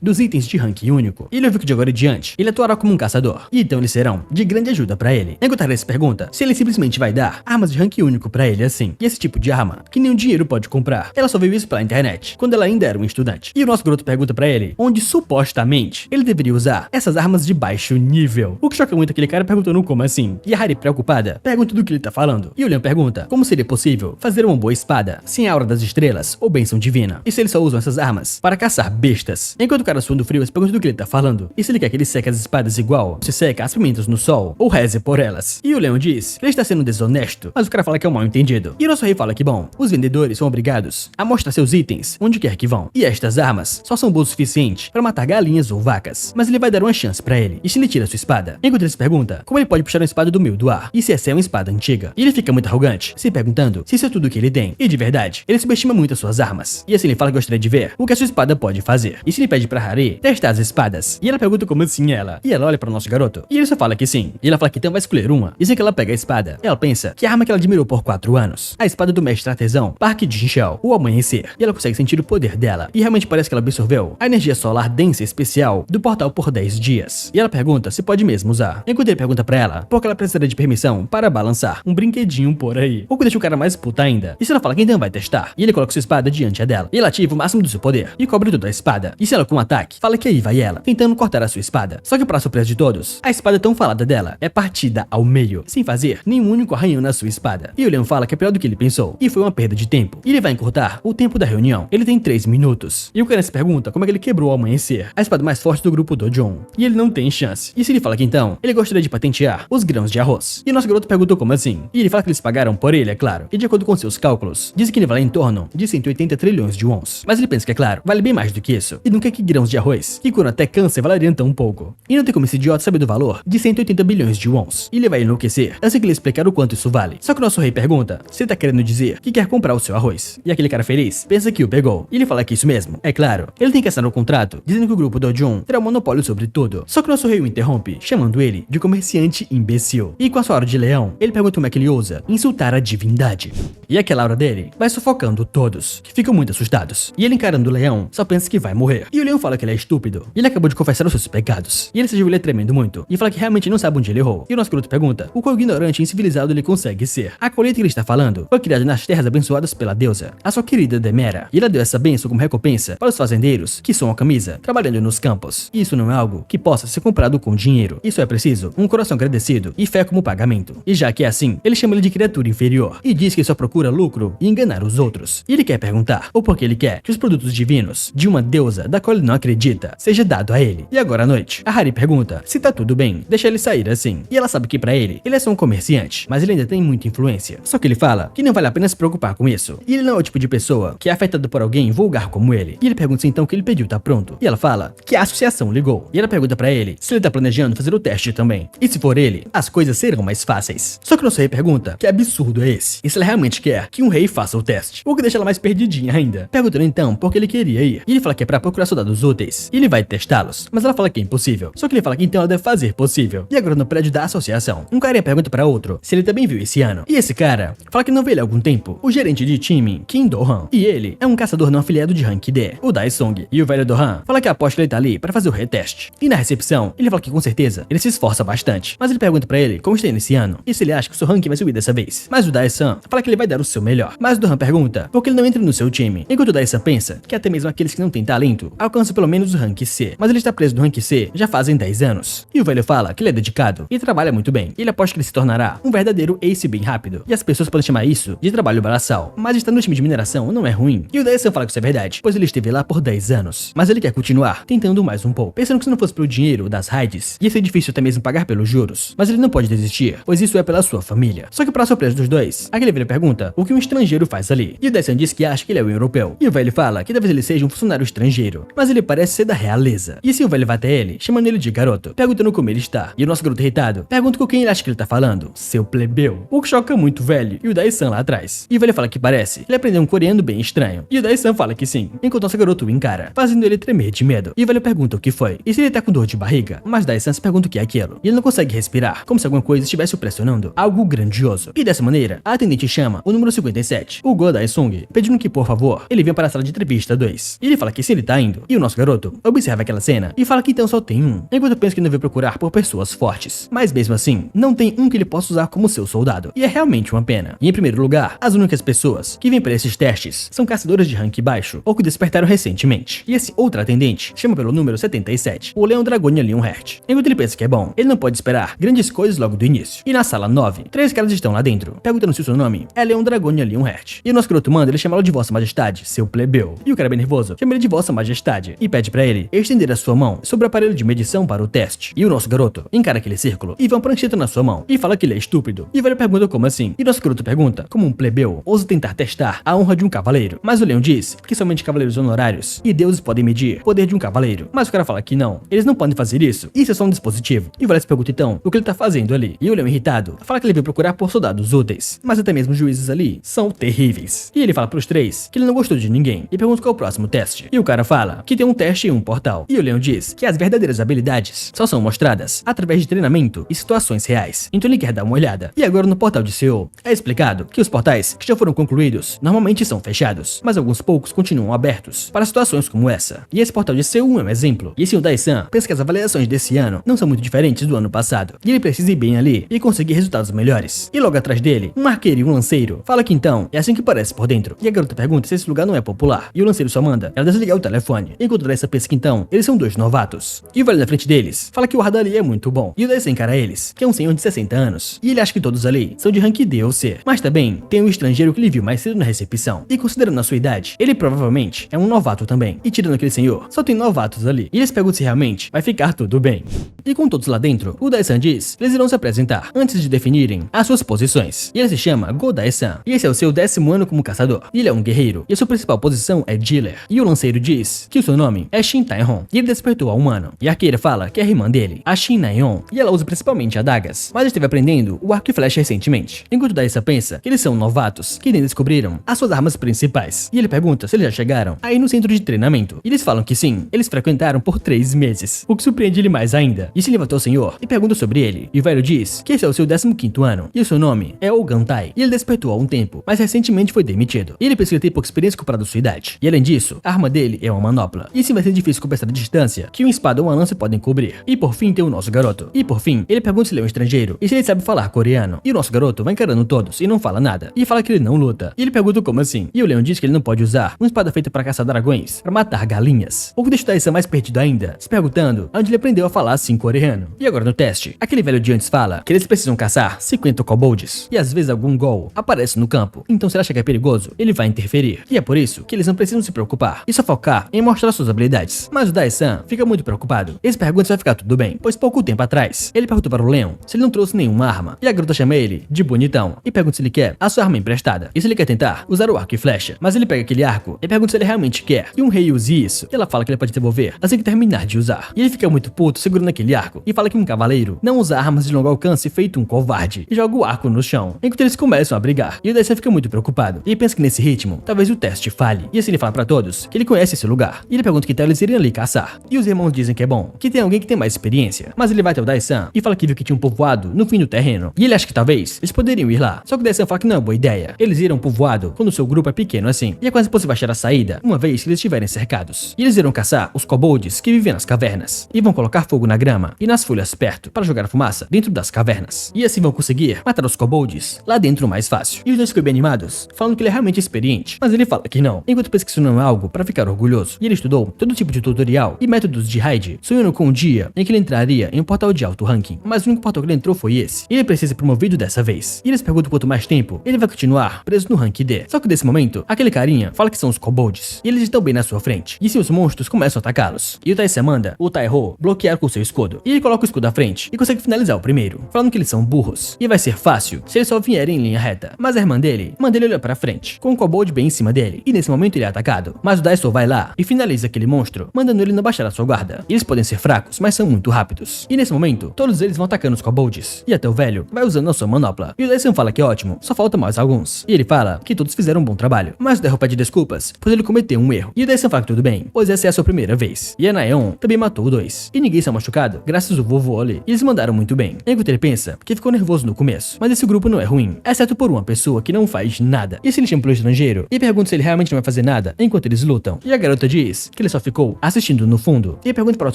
dos itens de rank único. E ele ouviu que de agora em diante, ele atuará como um caçador, e então eles serão de grande ajuda pra ele. Enquanto Harry se pergunta se ele simplesmente vai dar armas de rank único pra ele assim, e esse tipo de arma que nenhum dinheiro pode comprar. Ela só viu isso pela internet, quando ela ainda era um estudante. E o nosso garoto pergunta pra ele onde supostamente ele deveria usar essas armas de baixo nível. O que choca muito aquele cara perguntando como assim. E a Harry, preocupada, pergunta do que ele tá falando. E o Leão pergunta como seria possível fazer uma boa espada sem a aura das estrelas ou bênção divina. E se eles só usam essas armas para caçar bestas. Enquanto o cara suando frio, se pergunta do que ele tá falando. E se ele quer que ele seque as espadas igual se seca as pimentas no sol ou reze por elas. E o Leão diz que ele está sendo desonesto, mas o cara fala que é um mal entendido. E o nosso rei fala que bom, os vendedores são obrigados a mostrar seus itens onde quer que vão. E estas armas só são boas o suficiente para matar galinhas ou vacas. Mas ele vai dar uma chance pra ele. E se ele tira sua espada? Enquanto ele se pergunta como ele pode puxar uma espada do meio do ar. E se essa é uma espada antiga? E ele fica muito arrogante, se perguntando se isso é tudo que ele tem. E de verdade, ele subestima muito as suas armas. E assim ele fala que gostaria de ver o que a sua espada pode fazer. E se ele pede pra Harry testar as espadas? E ela pergunta como assim ela? E ela olha para o nosso garoto. E ele só fala que sim. E ela fala que então vai escolher uma. E assim que ela pega a espada, ela pensa que a arma que ela admirou por 4 anos. A espada do mestre artesão Parque de Jinchel, o amanhecer. E ela consegue sentir o poder dela. E realmente parece que ela absorveu a energia solar densa especial do portal por 10 dias. E ela pergunta se pode mesmo usar. Enquanto ele pergunta pra ela porque ela precisaria de permissão para balançar um brinquedinho por aí. O que deixa o cara mais puta ainda. E se ela fala que então vai testar? E ele coloca sua espada diante dela. E ela ativa o máximo do seu poder e cobre toda a espada. E se ela com um ataque, fala que aí vai ela, tentando cortar a sua espada. Só que para surpresa de todos, a espada tão falada dela é partida ao meio, sem fazer nenhum único arranhão na sua espada. E o Leão fala que é pior do que ele pensou, e foi uma perda de tempo. E ele vai encurtar o tempo da reunião. Ele tem 3 minutos. E o cara se pergunta como é que ele quebrou ao amanhecer a espada mais forte do grupo Dojon. E ele não tem chance. E se ele fala que então, ele gostaria de patentear os grãos de arroz. E o nosso garoto perguntou como assim. E ele fala que eles pagaram por ele, é claro. E de acordo com seus cálculos, dizem que ele vale em torno de 180 trilhões de wons. Mas ele pensa que é claro, vale bem mais do que isso. E nunca que grãos de arroz, que curam até câncer, valeriam tão pouco. E não tem como esse idiota saber do valor de 180 bilhões de wons. E ele vai enlouquecer assim que ele explicar o quanto isso vale. Só que o nosso rei pergunta se ele tá querendo dizer que quer comprar o seu arroz. E aquele cara feliz pensa que o pegou. E ele fala que isso mesmo. É claro, ele tem que assinar o contrato dizendo que o grupo Dojon terá um monopólio sobre tudo. Só que o nosso rei o interrompe, chamando ele de comerciante imbecil. E com a sua aura de leão, ele pergunta como é que ele ousa insultar a divindade. E aquela aura dele vai sufocando todos, que ficam muito assustados. E ele encarando o leão, só pensa que vai morrer. E o leão fala que ele é estúpido. E ele acabou de confessar os seus pecados. E ele se ajoelha tremendo muito. E fala que realmente não sabe onde ele errou. E o nosso garoto pergunta o quão ignorante e incivilizado ele consegue ser. A colheita que ele está falando foi criada nas terras abençoadas pela deusa, a sua querida Demera. E ela deu essa bênção como recompensa para os fazendeiros que são a camisa, trabalhando nos campos. E isso não é algo que possa ser comprado com dinheiro. Isso é preciso um coração agradecido e fé como pagamento. E já que é assim, ele chama ele de criatura inferior. E diz que só procura lucro e enganar os outros. E ele quer perguntar o porquê ele quer que os produtos divinos de uma deusa da qual ele não acredita seja dado a ele. E agora à noite, a Harry pergunta se tá tudo bem, deixa ele sair assim. E ela sabe que pra ele é só um comerciante, mas ele ainda tem muita influência. Só que ele fala que não vale a pena se preocupar com isso. E ele não é o tipo de pessoa que é afetada por alguém vulgar como ele. E ele pergunta se então o que ele pediu tá pronto. E ela fala que a associação ligou. E ela pergunta pra ele se ele tá planejando fazer o teste também. E se for ele, as coisas serão mais fáceis. Só que o nosso rei pergunta que absurdo é esse? E se ela realmente quer que um rei faça o teste. O que deixa ela mais perdidinha ainda. Perguntando então por que ele queria ir. E ele fala que é pra procurar soldados úteis. E ele vai testá-los. Mas ela fala que é impossível. Só que ele fala que então ela deve fazer possível. E agora no prédio da associação, um carinha pergunta pra outro se ele também viu esse ano. E esse cara fala que não vê ele há algum tempo. O gerente de time, Kim Do-han. E ele é um caçador não afiliado de rank D, o Dai Song. E o velho Do-han fala que aposta que ele tá ali pra fazer o reteste. E na recepção, ele fala que com certeza ele se esforça bastante. Mas ele pergunta pra ele como está nesse ano e se ele acha que o seu rank vai subir dessa vez. Mas o Dai-san fala que ele vai dar o seu melhor. Mas o Do-han pergunta por que ele não entra no seu time. Enquanto o Dai-san pensa que até mesmo aqueles que não têm talento alcançam pelo menos o rank C. Mas ele está preso no rank C já fazem 10 anos. E o velho fala que ele é dedicado e trabalha muito bem. E ele aposta que ele se tornará um verdadeiro ace bem rápido. E as pessoas podem chamar isso de trabalho braçal. Mas estar no time de mineração não é ruim. E o Dai-san fala que isso é verdade, pois ele esteve lá por 10 anos. Mas ele quer continuar tentando mais um pouco, pensando que se não fosse pelo dinheiro das raids, ia ser difícil até mesmo pagar pelos juros. Mas ele não pode desistir, pois isso é pela sua família. Só que para surpresa dos dois, aquele velho pergunta o que um estrangeiro faz ali. E o Dai-san diz que acha que ele é um europeu. E o velho fala que talvez ele seja um funcionário estrangeiro, mas ele parece ser da realeza. E assim o velho vai até ele, chamando ele de garoto, perguntando como ele está. E o nosso garoto irritado pergunta com quem ele acha que ele tá falando. Seu plebeu. O que choca muito o velho e o Dai-san lá atrás. E o velho fala que parece ele aprendeu um coreano bem estranho. E o Dai-san fala que sim, enquanto nosso garoto o encara, fazendo ele tremer de medo. E o velho pergunta o que foi e se ele tá com dor de barriga. Mas Dai-san se pergunta o que é aquilo. E ele não consegue respirar, como se alguma coisa estivesse o pressionando algo grandioso. E dessa maneira, a atendente chama o número 57, o Go Dae-sung, pedindo que, por favor, ele venha para a sala de entrevista 2. E ele fala que se ele tá indo, e o nosso garoto observa aquela cena e fala que então só tem um, enquanto pensa que deve procurar por pessoas fortes. Mas mesmo assim, não tem um que ele possa usar como seu soldado. E é realmente uma pena. E em primeiro lugar, as únicas pessoas que vêm para esses testes são caçadores de rank baixo ou que despertaram recentemente. E esse outro atendente chama pelo número 77, o Leão Dragonia Leonhardt. Enquanto ele pensa que é bom, ele não pode esperar grandes coisas logo do início. E na sala 9, 3 caras estão lá dentro, perguntando se o seu nome é Leão Dragonia Leonhardt. E o nosso garoto manda ele chamá-lo de Vossa Majestade, seu plebeu. E o cara bem nervoso chama ele de Vossa Majestade e pede pra ele estender a sua mão sobre o aparelho de medição para o teste. E o nosso garoto encara aquele círculo e vê uma prancheta na sua mão e fala que ele é estúpido. E o velho pergunta como assim. E nosso garoto pergunta como um plebeu ousa tentar testar a honra de um cavaleiro. Mas o leão diz que somente cavaleiros honorários e deuses podem medir o poder de um cavaleiro. Mas o cara fala que não, eles não podem fazer isso. Isso é só um dispositivo. E o velho se pergunta então o que ele tá fazendo ali. E o leão irritado fala que ele veio procurar por soldados úteis. Mas até mesmo os juízes ali são terríveis. E ele fala pros três que ele não gostou de ninguém e pergunta qual é o próximo teste. E o cara fala que tem um teste e um portal. E o leão diz que as verdadeiras habilidades só são mostradas através de treinamento e situações reais. Então ele quer dar uma olhada. E agora no portal de Seul é explicado que os portais que já foram concluídos normalmente são fechados, mas alguns poucos continuam abertos para situações como essa. E esse portal de Seul é um exemplo. E esse Dae-san pensa que as avaliações desse ano não são muito diferentes do ano passado. E ele precisa ir bem ali e conseguir resultados melhores. E logo atrás dele, um arqueiro e um lanceiro fala que então é assim que parece por dentro. E a garota pergunta se esse lugar não é popular. E o lanceiro só manda ela desligar o telefone. Enquanto o Dae-san pensa que então eles são dois novatos. E o velho na frente deles fala que o radar ali é muito bom. E o Dae-san encara eles, que é um senhor de 60 anos. E ele acha que todos ali são de rank D ou C. Mas também tem um estrangeiro que ele viu mais cedo na recepção. E considerando a sua idade, ele provavelmente é um novato também. E tirando aquele senhor, só tem novatos ali. E eles perguntam se realmente vai ficar tudo bem. E com todos lá dentro, o Dae-san diz que eles irão se apresentar antes de definirem as suas posições. E ele se chama Go Dae-san. E esse é o seu 10º ano como caçador. E ele é um guerreiro. E a sua principal posição é dealer. E o lanceiro diz que o seu nome é Shin Tae-hon. E ele despertou a humano. E a arqueira fala que é a irmã dele, a Shin Na-yeon. E ela usa principalmente adagas. Mas esteve aprendendo o arco e flecha recentemente. Enquanto Dae-san pensa que eles são novatos que nem descobriram as suas armas principais. E ele pergunta se eles já chegaram aí no centro de treinamento. E eles falam que sim, eles frequentaram por 3 meses. O que surpreende ele mais ainda. E se levantou o senhor e pergunta sobre ele. E o velho diz que esse é o seu 15º ano. E o seu nome é Ogantai. E ele despertou há um tempo, mas recentemente foi demitido. E ele pensa que ele tem pouca experiência comparado à sua idade. E além disso, a arma dele é uma manopla. E assim vai ser difícil compensar a distância que uma espada ou uma lança podem cobrir. E por fim tem o nosso garoto. E por fim, ele pergunta se ele é um estrangeiro e se ele sabe falar coreano. E o nosso garoto vai encarando todos e não fala nada. E fala que ele não luta. E ele pergunta como assim. E o leão diz que ele não pode usar uma espada feita para caçar dragões, para matar galinhas. O que deixa o Dae-san mais perdido ainda, se perguntando onde ele aprendeu a falar assim coreano. E agora no teste, aquele velho de antes fala que eles precisam caçar 50 kobolds. E às vezes algum gol aparece no campo. Então se ele acha que é perigoso, ele vai interferir. E é por isso que eles não precisam se preocupar e só focar em mostrar suas habilidades. Mas o Dae-san fica muito preocupado. Ele se pergunta se vai ficar tudo bem, pois pouco tempo atrás, ele perguntou para o leão se ele não trouxe nenhuma arma. E a garota chama ele de bonitão e pergunta se ele quer a sua arma emprestada. E se ele quer tentar usar o arco e flecha. Mas ele pega aquele arco e pergunta se ele realmente quer que um rei use isso. E ela fala que ele pode devolver assim que terminar de usar. E ele fica muito puto segurando aquele arco e fala que um cavaleiro não usa armas de longo alcance feito um covarde. E joga o arco no chão, enquanto eles começam a brigar. E o Dae-san fica muito preocupado. E pensa que nesse ritmo, talvez o teste falhe. E assim ele fala pra todos que ele conhece esse lugar. E ele pergunta que tal eles irem ali caçar. E os irmãos dizem que é bom, que tem alguém que tem mais experiência. Mas ele vai até o Dae-san e fala que viu que tinha um povoado no fim do terreno. E ele acha que talvez eles poderiam ir lá. Só que o Dae-san fala que não é boa ideia. Eles irão povoado quando o seu grupo é pequeno assim. E é quase impossível achar a saída, uma vez que eles estiverem cercados. E eles irão caçar os kobolds que vivem nas cavernas. E vão colocar fogo na grama e nas folhas perto para jogar a fumaça dentro das cavernas. E assim vão conseguir matar os kobolds lá dentro mais fácil. E os dois ficam bem animados, falando que ele é realmente experiente. Mas ele fala que não, enquanto pensa que isso não é algo para ficar orgulhoso. E ele estudou todo tipo de tutorial e métodos de raid, sonhando com um dia em que ele entraria em um portal de alto ranking. Mas o único portal que ele entrou foi esse. E ele precisa ser promovido dessa vez. E eles perguntam quanto mais tempo ele vai continuar preso no rank D. Só que nesse momento, aquele carinha fala que são os kobolds. E eles estão bem na sua frente. E seus monstros começam a atacá-los. E o Dae-san manda o Tae-ho bloquear com seu escudo. E ele coloca o escudo à frente e consegue finalizar o primeiro, falando que eles são burros. E vai ser fácil se eles só vierem em linha reta. Mas a irmã dele manda ele olhar pra frente, com o kobold bem em cima dele. E nesse momento ele é atacado. Mas o Dae-san vai lá e finaliza aquele monstro, mandando ele não baixar a sua guarda. E eles podem ser fracos, mas são muito rápidos. E nesse momento, todos eles vão atacando os kobolds. E até o velho vai usando a sua manopla. E o Dae-san fala que é ótimo, só falta mais alguns. E ele fala que todos fizeram um bom trabalho. Mas o Tae-ho pede desculpas, pois ele cometeu um erro. E o Dae-san fala que tudo bem, pois essa é a sua primeira vez. E a Na-yeon também matou o 2. E ninguém saiu machucado aprovado, graças ao vovô ali. E eles mandaram muito bem. Enquanto ele pensa que ficou nervoso no começo, mas esse grupo não é ruim, exceto por uma pessoa que não faz nada. E se ele chama pelo estrangeiro e pergunta se ele realmente não vai fazer nada enquanto eles lutam. E a garota diz que ele só ficou assistindo no fundo. E pergunta para o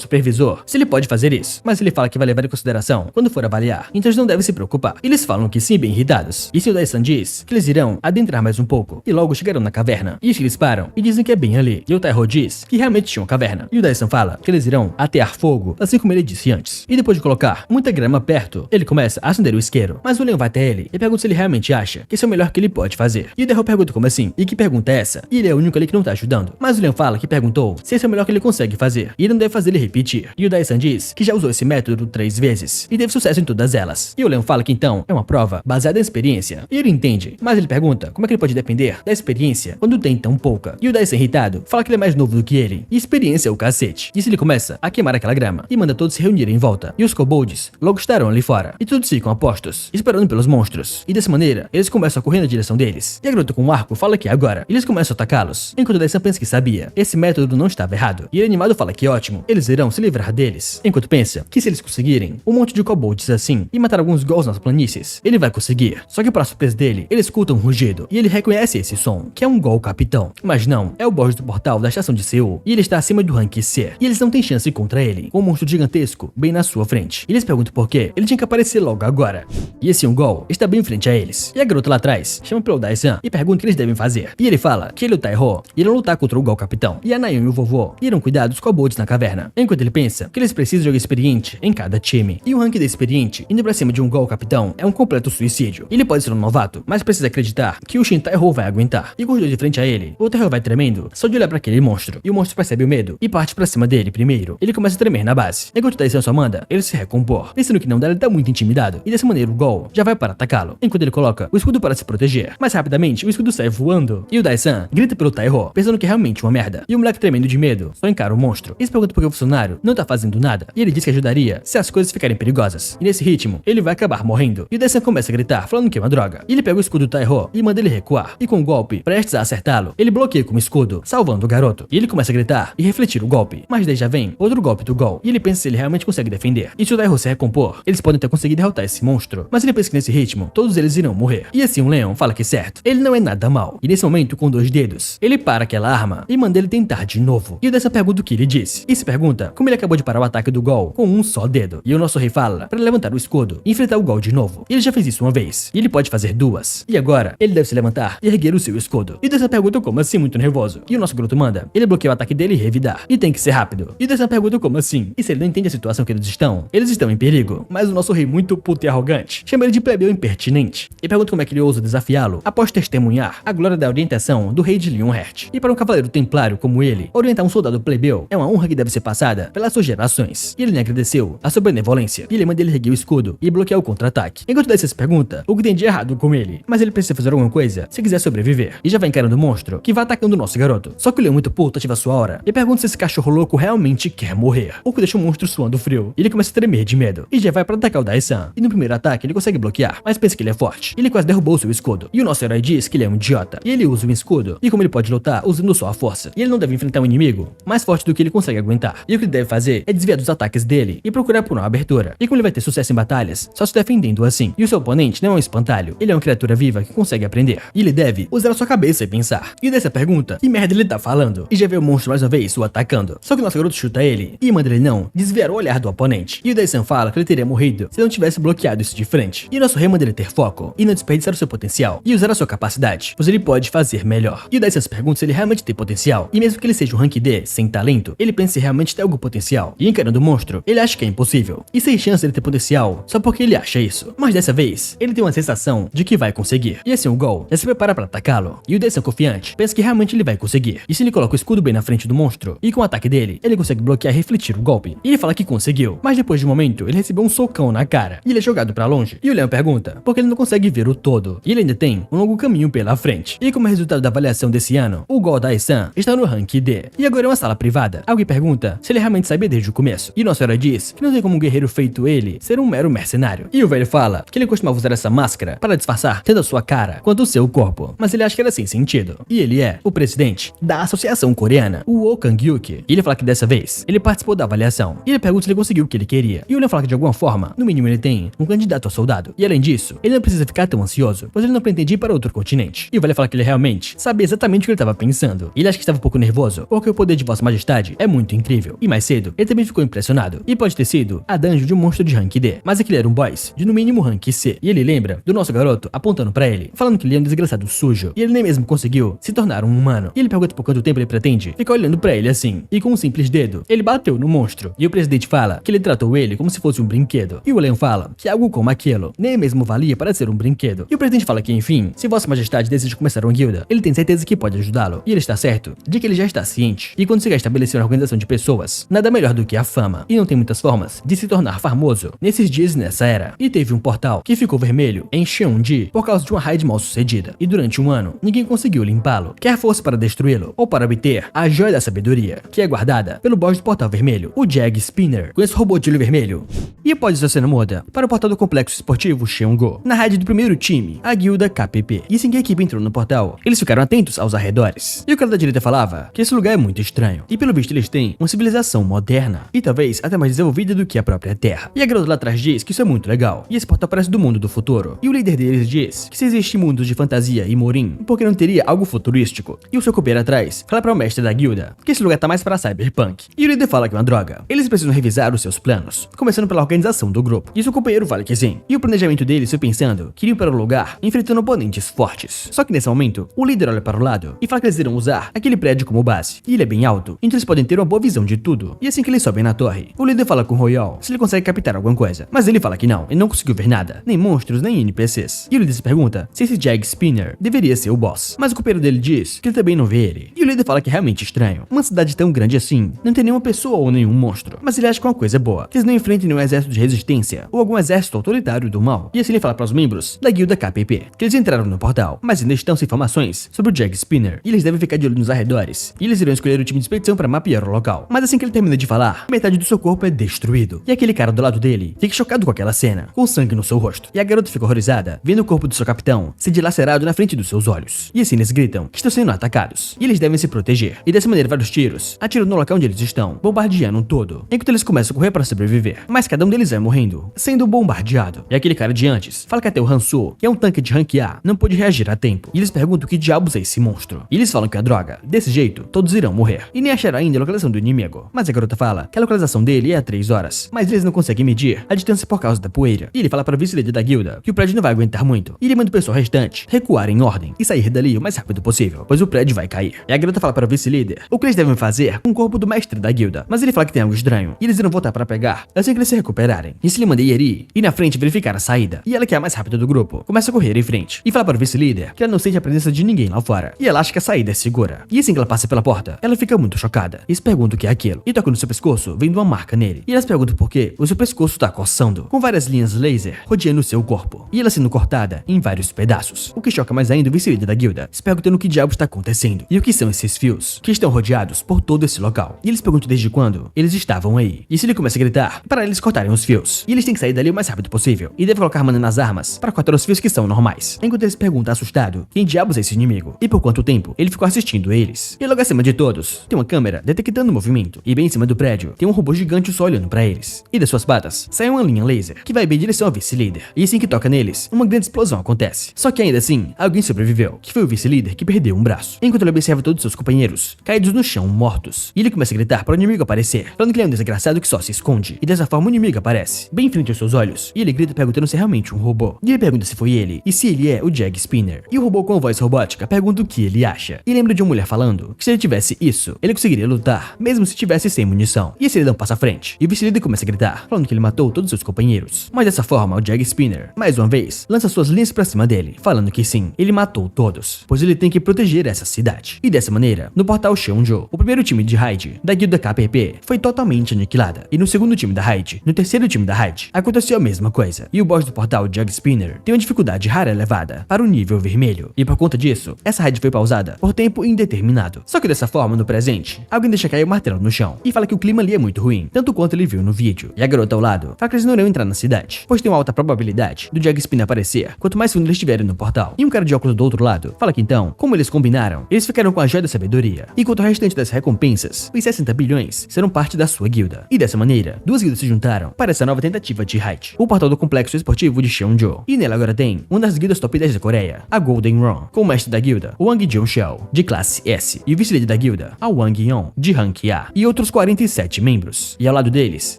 supervisor se ele pode fazer isso, mas ele fala que vai levar em consideração quando for avaliar, então eles não devem se preocupar. Eles falam que sim, bem irritados. E o Dai-san diz que eles irão adentrar mais um pouco e logo chegarão na caverna. E eles param e dizem que é bem ali. E o Taiho diz que realmente tinha uma caverna. E o Dai-san fala que eles irão atear fogo, assim como ele disse antes. E depois de colocar muita grama perto, ele começa a acender o isqueiro. Mas o leão vai até ele e pergunta se ele realmente acha que isso é o melhor que ele pode fazer. E o Taiho pergunta como assim? E que pergunta é essa? E ele é o único ali que não tá ajudando. Mas o leão fala que perguntou se esse é o melhor que ele consegue fazer. E ele não deve fazer ele repetir. E o Dai-san diz que já usou esse método 3 vezes e teve sucesso em todas elas. E o leão fala que então é uma prova baseada em experiência. E ele entende, mas ele pergunta como é que ele pode depender da experiência quando tem tão pouca. E o Dai-san irritado fala que ele é mais novo do que ele. E experiência é o cacete. E se ele começa a queimar aquela grama e manda todos se reunirem em volta. E os kobolds logo estarão ali fora. E todos ficam apostos, esperando pelos monstros. E dessa maneira, eles começam a correr na direção deles. E a garota com um arco fala que é agora. E eles começam a atacá-los. Enquanto o Dai-san pensa que sabia, esse método não estava errado. E ele animado fala que ótimo, eles irão se livrar deles. Enquanto pensa que se eles conseguirem um monte de kobolds assim e matar alguns ghouls nas planícies, ele vai conseguir. Só que para surpresa dele, ele escuta um rugido e ele reconhece esse som, que é um ghoul capitão. Mas não, é o boss do portal da estação de Seul e ele está acima do rank C. E eles não têm chance contra ele, com um monstro gigantesco bem na sua frente. E eles perguntam por quê ele tinha que aparecer logo agora. E esse um ghoul está bem em frente a eles. E a garota lá atrás chama pelo Dai-san e pergunta o que eles devem fazer. E ele fala que ele e o Taiho irão lutar contra o ghoul capitão. E a Naomi e o vovô irão cuidar dos kobolds na caverna. Enquanto ele pensa que eles precisam de alguém experiente em cada time. E o rank da experiente indo pra cima de um ghoul capitão é um completo suicídio. Ele pode ser um novato, mas precisa acreditar que o Shin Taiho vai aguentar. E com os dois de frente a ele, o Taiho vai tremendo só de olhar pra aquele monstro. E o monstro percebe o medo e parte pra cima dele primeiro. Ele começa a tremer na base. Enquanto o Dai-san só manda ele se recompor. Pensando que não dá, ele tá muito intimidado. E dessa maneira o ghoul já vai para atacá-lo. Enquanto ele coloca o escudo para se proteger. Mas rapidamente o escudo sai voando. E o Dai-san grita pelo Taiho, pensando que é realmente uma merda. E o moleque tremendo de medo só encara o monstro. E se pergunta por que o funcionário não tá fazendo nada. E ele diz que ajudaria se as coisas ficarem perigosas. E nesse ritmo, ele vai acabar morrendo. E o Dai-san começa a gritar, falando que é uma droga. E ele pega o escudo do Taiho e manda ele recuar. E com um golpe, prestes a acertá-lo, ele bloqueia com o escudo, salvando o garoto. E ele começa a gritar e refletir o golpe. Mas daí já vem outro golpe do ghoul. E ele pensa se ele realmente consegue defender. E se o Taiho se recompor, eles podem ter conseguido derrotar esse monstro. Mas ele pensa que nesse ritmo, todos eles irão morrer. E assim um leão fala que certo, ele não é nada mal. E nesse momento, com 2 dedos, ele para aquela arma e manda ele tentar de novo. E o Dai-san pergunta o que ele disse. E se pergunta como ele acabou de parar o ataque do ghoul com um só dedo. E o nosso rei fala para levantar o escudo e enfrentar o ghoul de novo. E ele já fez isso uma vez. E ele pode fazer 2. E agora, ele deve se levantar e erguer o seu escudo. E o Dai-san pergunta como assim, muito nervoso. E o nosso garoto manda ele bloqueia o ataque dele e revidar. E tem que ser rápido. E o Dai-san pergunta como assim. E se ele não entende a situação que eles estão em perigo. Mas o nosso rei muito puto e arrogante chama ele de plebeu impertinente. E pergunta como é que ele ousa desafiá-lo após testemunhar a glória da orientação do rei de Leonhart. E para um cavaleiro templário como ele, orientar um soldado plebeu é uma honra que deve ser passada pelas suas gerações. E ele lhe agradeceu a sua benevolência. E ele manda ele erguer o escudo e bloquear o contra-ataque. Enquanto Dai-san se pergunta o que tem de errado com ele. Mas ele precisa fazer alguma coisa se quiser sobreviver. E já vai encarando o monstro que vai atacando o nosso garoto. Só que o leão muito puto ativa sua hora e pergunta se esse cachorro louco realmente quer morrer. O que deixa o monstro suando frio. E ele começa a tremer de medo. E já vai para atacar o Dai-san. E no primeiro ataque ele consegue bloquear, mas pensa que ele é forte. Ele quase derrubou seu escudo. E o nosso herói diz que ele é um idiota. E ele usa o escudo. E como ele pode lutar usando só a força. E ele não deve enfrentar um inimigo mais forte do que ele consegue aguentar. E o que ele deve fazer é desviar dos ataques dele e procurar por uma abertura. E como ele vai ter sucesso em batalhas, só se defendendo assim. E o seu oponente não é um espantalho. Ele é uma criatura viva que consegue aprender. E ele deve usar a sua cabeça e pensar. E dessa pergunta, que merda ele tá falando? E já vê o monstro mais uma vez o atacando. Só que o nosso garoto chuta ele e manda ele não desviar o olhar do oponente. E o Dai-san fala que ele teria morrido se não tivesse bloqueado isso de frente. E o nosso rei manda ele ter foco e não desperdiçar o seu potencial e usar a sua capacidade, pois ele pode fazer melhor. E o Dai-san se pergunta se ele realmente tem potencial. E mesmo que ele seja um rank D sem talento, ele pensa se realmente tem algum potencial. E encarando o monstro, ele acha que é impossível. E sem chance ele ter potencial só porque ele acha isso. Mas dessa vez, ele tem uma sensação de que vai conseguir. E assim o ghoul já se prepara para atacá-lo. E o Dai-san confiante pensa que realmente ele vai conseguir. E se ele coloca o escudo bem na frente do monstro e com o ataque dele, ele consegue bloquear e refletir o golpe. E ele fala que conseguiu. Mas depois de um momento, ele recebeu um socão na cara. E ele é jogado pra longe. E o leão pergunta porque ele não consegue ver o todo. E ele ainda tem um longo caminho pela frente. E como resultado da avaliação desse ano, o ghoul Dai-san está no rank D. E agora é uma sala privada. Alguém pergunta se ele realmente sabia desde o começo. E nosso herói diz que não tem como um guerreiro feito ele ser um mero mercenário. E o velho fala que ele costumava usar essa máscara para disfarçar tanto a sua cara quanto o seu corpo. Mas ele acha que era sem sentido. E ele é o presidente da Associação Coreana, o Oh Kang-yuk. E ele fala que dessa vez ele participou da avaliação. E ele pergunta pergunta se ele conseguiu o que ele queria. E o Leon fala que de alguma forma, no mínimo ele tem um candidato a soldado. E além disso, ele não precisa ficar tão ansioso, pois ele não pretende ir para outro continente. E o Vale fala que ele realmente sabia exatamente o que ele estava pensando. E ele acha que estava um pouco nervoso, porque o poder de Vossa Majestade é muito incrível. E mais cedo, ele também ficou impressionado. E pode ter sido a dungeon de um monstro de rank D. Mas aquele era um boss de no mínimo rank C. E ele lembra do nosso garoto apontando pra ele, falando que ele é um desgraçado sujo. E ele nem mesmo conseguiu se tornar um humano. E ele pergunta por quanto tempo ele pretende ficar olhando pra ele assim. E com um simples dedo, ele bateu no monstro. E o presidente fala que ele tratou ele como se fosse um brinquedo. E o Leon fala que algo como aquilo nem mesmo valia para ser um brinquedo. E o presidente fala que, enfim, se Vossa Majestade decide começar uma guilda, ele tem certeza que pode ajudá-lo. E ele está certo de que ele já está ciente. E quando se quer estabelecer uma organização de pessoas, nada melhor do que a fama. E não tem muitas formas de se tornar famoso nesses dias e nessa era. E teve um portal que ficou vermelho em Cheonji por causa de uma raid mal sucedida. E durante um ano, ninguém conseguiu limpá-lo, quer fosse para destruí-lo ou para obter a Joia da Sabedoria, que é guardada pelo boss do portal vermelho, o Jag Spinner, com esse robô de olho vermelho. E após essa cena muda para o portal do complexo esportivo Cheongo, na raid do primeiro time, a guilda KPP. E assim que a equipe entrou no portal, eles ficaram atentos aos arredores. E o cara da direita falava que esse lugar é muito estranho. E pelo visto eles têm uma civilização moderna, e talvez até mais desenvolvida do que a própria Terra. E a garota lá atrás diz que isso é muito legal. E esse portal parece do mundo do futuro. E o líder deles diz que se existe mundos de fantasia e morim, por que não teria algo futurístico? E o seu copeiro atrás fala para o mestre da guilda que esse lugar tá mais para cyberpunk. E o líder fala que é uma droga. Eles precisam revisar os seus planos, começando pela organização do grupo. E o seu companheiro fala que sim. E o planejamento deles foi pensando que iriam para o lugar enfrentando oponentes fortes. Só que nesse momento, o líder olha para o lado e fala que eles irão usar aquele prédio como base. E ele é bem alto, então eles podem ter uma boa visão de tudo. E assim que eles sobem na torre, o líder fala com o Royal se ele consegue captar alguma coisa. Mas ele fala que não, ele não conseguiu ver nada, nem monstros, nem NPCs. E o líder se pergunta se esse Jag Spinner deveria ser o boss. Mas o companheiro dele diz que ele também não vê ele. E o líder fala que é realmente estranho. Uma cidade tão grande assim, não tem nenhuma pessoa ou nenhum monstro. Mas ele acha que é uma coisa boa, que eles não enfrentem nenhum exército de resistência ou algum exército autoritário do mal. E assim ele fala para os membros da guilda KPP que eles entraram no portal, mas ainda estão sem informações sobre o Jag Spinner. E eles devem ficar de olho nos arredores. E eles irão escolher o time de expedição para mapear o local. Mas assim que ele termina de falar, metade do seu corpo é destruído. E aquele cara do lado dele fica chocado com aquela cena, com sangue no seu rosto. E a garota fica horrorizada, vendo o corpo do seu capitão ser dilacerado na frente dos seus olhos. E assim eles gritam que estão sendo atacados. E eles devem se proteger. E dessa maneira vários tiros atiram no local onde eles estão, bombardeando todo. Enquanto eles começam a correr para sobreviver. Mas cada um deles vai morrendo, sendo bombardeado. E aquele cara de antes fala que até o Hansu, que é um tanque de rank A, não pôde reagir a tempo. E eles perguntam que diabos é esse monstro. E eles falam que é droga. Desse jeito, todos irão morrer. E nem acharam ainda a localização do inimigo. Mas a garota fala que a localização dele é a 3 horas. Mas eles não conseguem medir a distância por causa da poeira. E ele fala para o vice-líder da guilda que o prédio não vai aguentar muito. E ele manda o pessoal restante recuar em ordem e sair dali o mais rápido possível, pois o prédio vai cair. E a garota fala para o vice-líder o que eles devem fazer com o corpo do mestre da guilda. Mas ele fala que tem algo estranho. E eles irão voltar para pegar assim que eles se recuperarem. E se ele manda Yeri ir na frente verificar a saída. E ela, que é a mais rápida do grupo, começa a correr em frente. E fala para o vice-líder que ela não sente a presença de ninguém lá fora. E ela acha que a saída é segura. E assim que ela passa pela porta, ela fica muito chocada. E se pergunta o que é aquilo. E toca no seu pescoço, vendo uma marca nele. E ela se pergunta por que o seu pescoço tá coçando, com várias linhas laser rodeando o seu corpo. E ela sendo cortada em vários pedaços. O que choca mais ainda o vice-líder da guilda, se perguntando o que diabos está acontecendo. E o que são esses fios que estão rodeados por todo esse local. E eles perguntam desde quando eles estavam aí. E se ele começa a gritar para eles cortarem os fios. E eles têm que sair dali o mais rápido possível. E deve colocar mana nas armas para cortar os fios que são normais. Enquanto ele se pergunta assustado quem diabos é esse inimigo e por quanto tempo ele ficou assistindo eles. E logo acima de todos tem uma câmera detectando o movimento. E bem em cima do prédio tem um robô gigante só olhando para eles. E das suas patas sai uma linha laser que vai bem em direção ao vice-líder. E assim que toca neles, uma grande explosão acontece. Só que ainda assim, alguém sobreviveu, que foi o vice-líder que perdeu um braço. Enquanto ele observa todos seus companheiros caídos no chão, mortos. E ele começa a gritar para o inimigo aparecer, falando que ele é um desgraçado que só se esconde. E dessa forma o inimigo aparece, bem em frente aos seus olhos. E ele grita perguntando se é realmente um robô. E ele pergunta se foi ele, e se ele é o Jag Spinner. E o robô com a voz robótica pergunta o que ele acha. E lembra de uma mulher falando que se ele tivesse isso, ele conseguiria lutar, mesmo se tivesse sem munição. E esse ele dá um passo à frente. E o vice-líder começa a gritar, falando que ele matou todos seus companheiros. Mas dessa forma, o Jag Spinner, mais uma vez, lança suas linhas pra cima dele, falando que sim, ele matou todos, pois ele tem que proteger essa cidade. E dessa maneira, no portal Cheonjo, o primeiro time de raid da guilda KPP foi totalmente aniquilada. E no segundo time da raid, no terceiro time da raid, aconteceu a mesma coisa. E o boss do portal Jag Spinner tem uma dificuldade rara elevada para o nível vermelho. E por conta disso, essa raid foi pausada por tempo indeterminado. Só que dessa forma, no presente, alguém deixa cair o martelo no chão e fala que o clima ali é muito ruim, tanto quanto ele viu no vídeo. E a garota ao lado fala que eles não irão entrar na cidade, pois tem uma alta probabilidade do Jag Spinner aparecer quanto mais fundo eles estiverem no portal. E um cara de óculos do outro lado fala que então, como eles combinaram, eles ficaram com a Joia da Sabedoria, enquanto o restante das recompensas, os 60 bilhões, serão parte da sua guilda. guilda. E dessa maneira, duas guildas se juntaram para essa nova tentativa de Height, o portal do complexo esportivo de Cheonjo. E nela agora tem uma das guildas top 10 da Coreia, a Golden Run, com o mestre da guilda, o Wang Jong-sheo, de classe S, e o vice-líder da guilda, a Wang Yeon, de rank A, e outros 47 membros. E ao lado deles,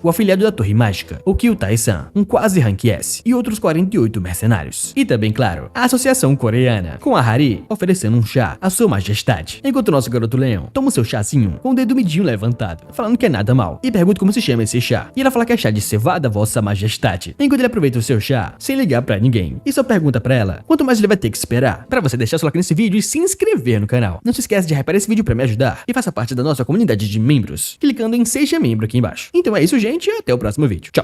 o afiliado da Torre Mágica, o Kyu Tai-san, um quase rank S, e outros 48 mercenários. E também, claro, a Associação Coreana, com a Hari oferecendo um chá à sua majestade. Enquanto o nosso garoto leão toma o seu chazinho com o dedo midinho levantado, falando que é nada mal, e pergunta como se chama esse chá. E ela fala que é chá de cevada, vossa majestade. Enquanto ele aproveita o seu chá, sem ligar pra ninguém, e só pergunta pra ela quanto mais ele vai ter que esperar. Pra você deixar seu like nesse vídeo e se inscrever no canal. Não se esquece de hypar esse vídeo pra me ajudar e faça parte da nossa comunidade de membros, clicando em Seja Membro aqui embaixo. Então é isso, gente, e até o próximo vídeo. Tchau!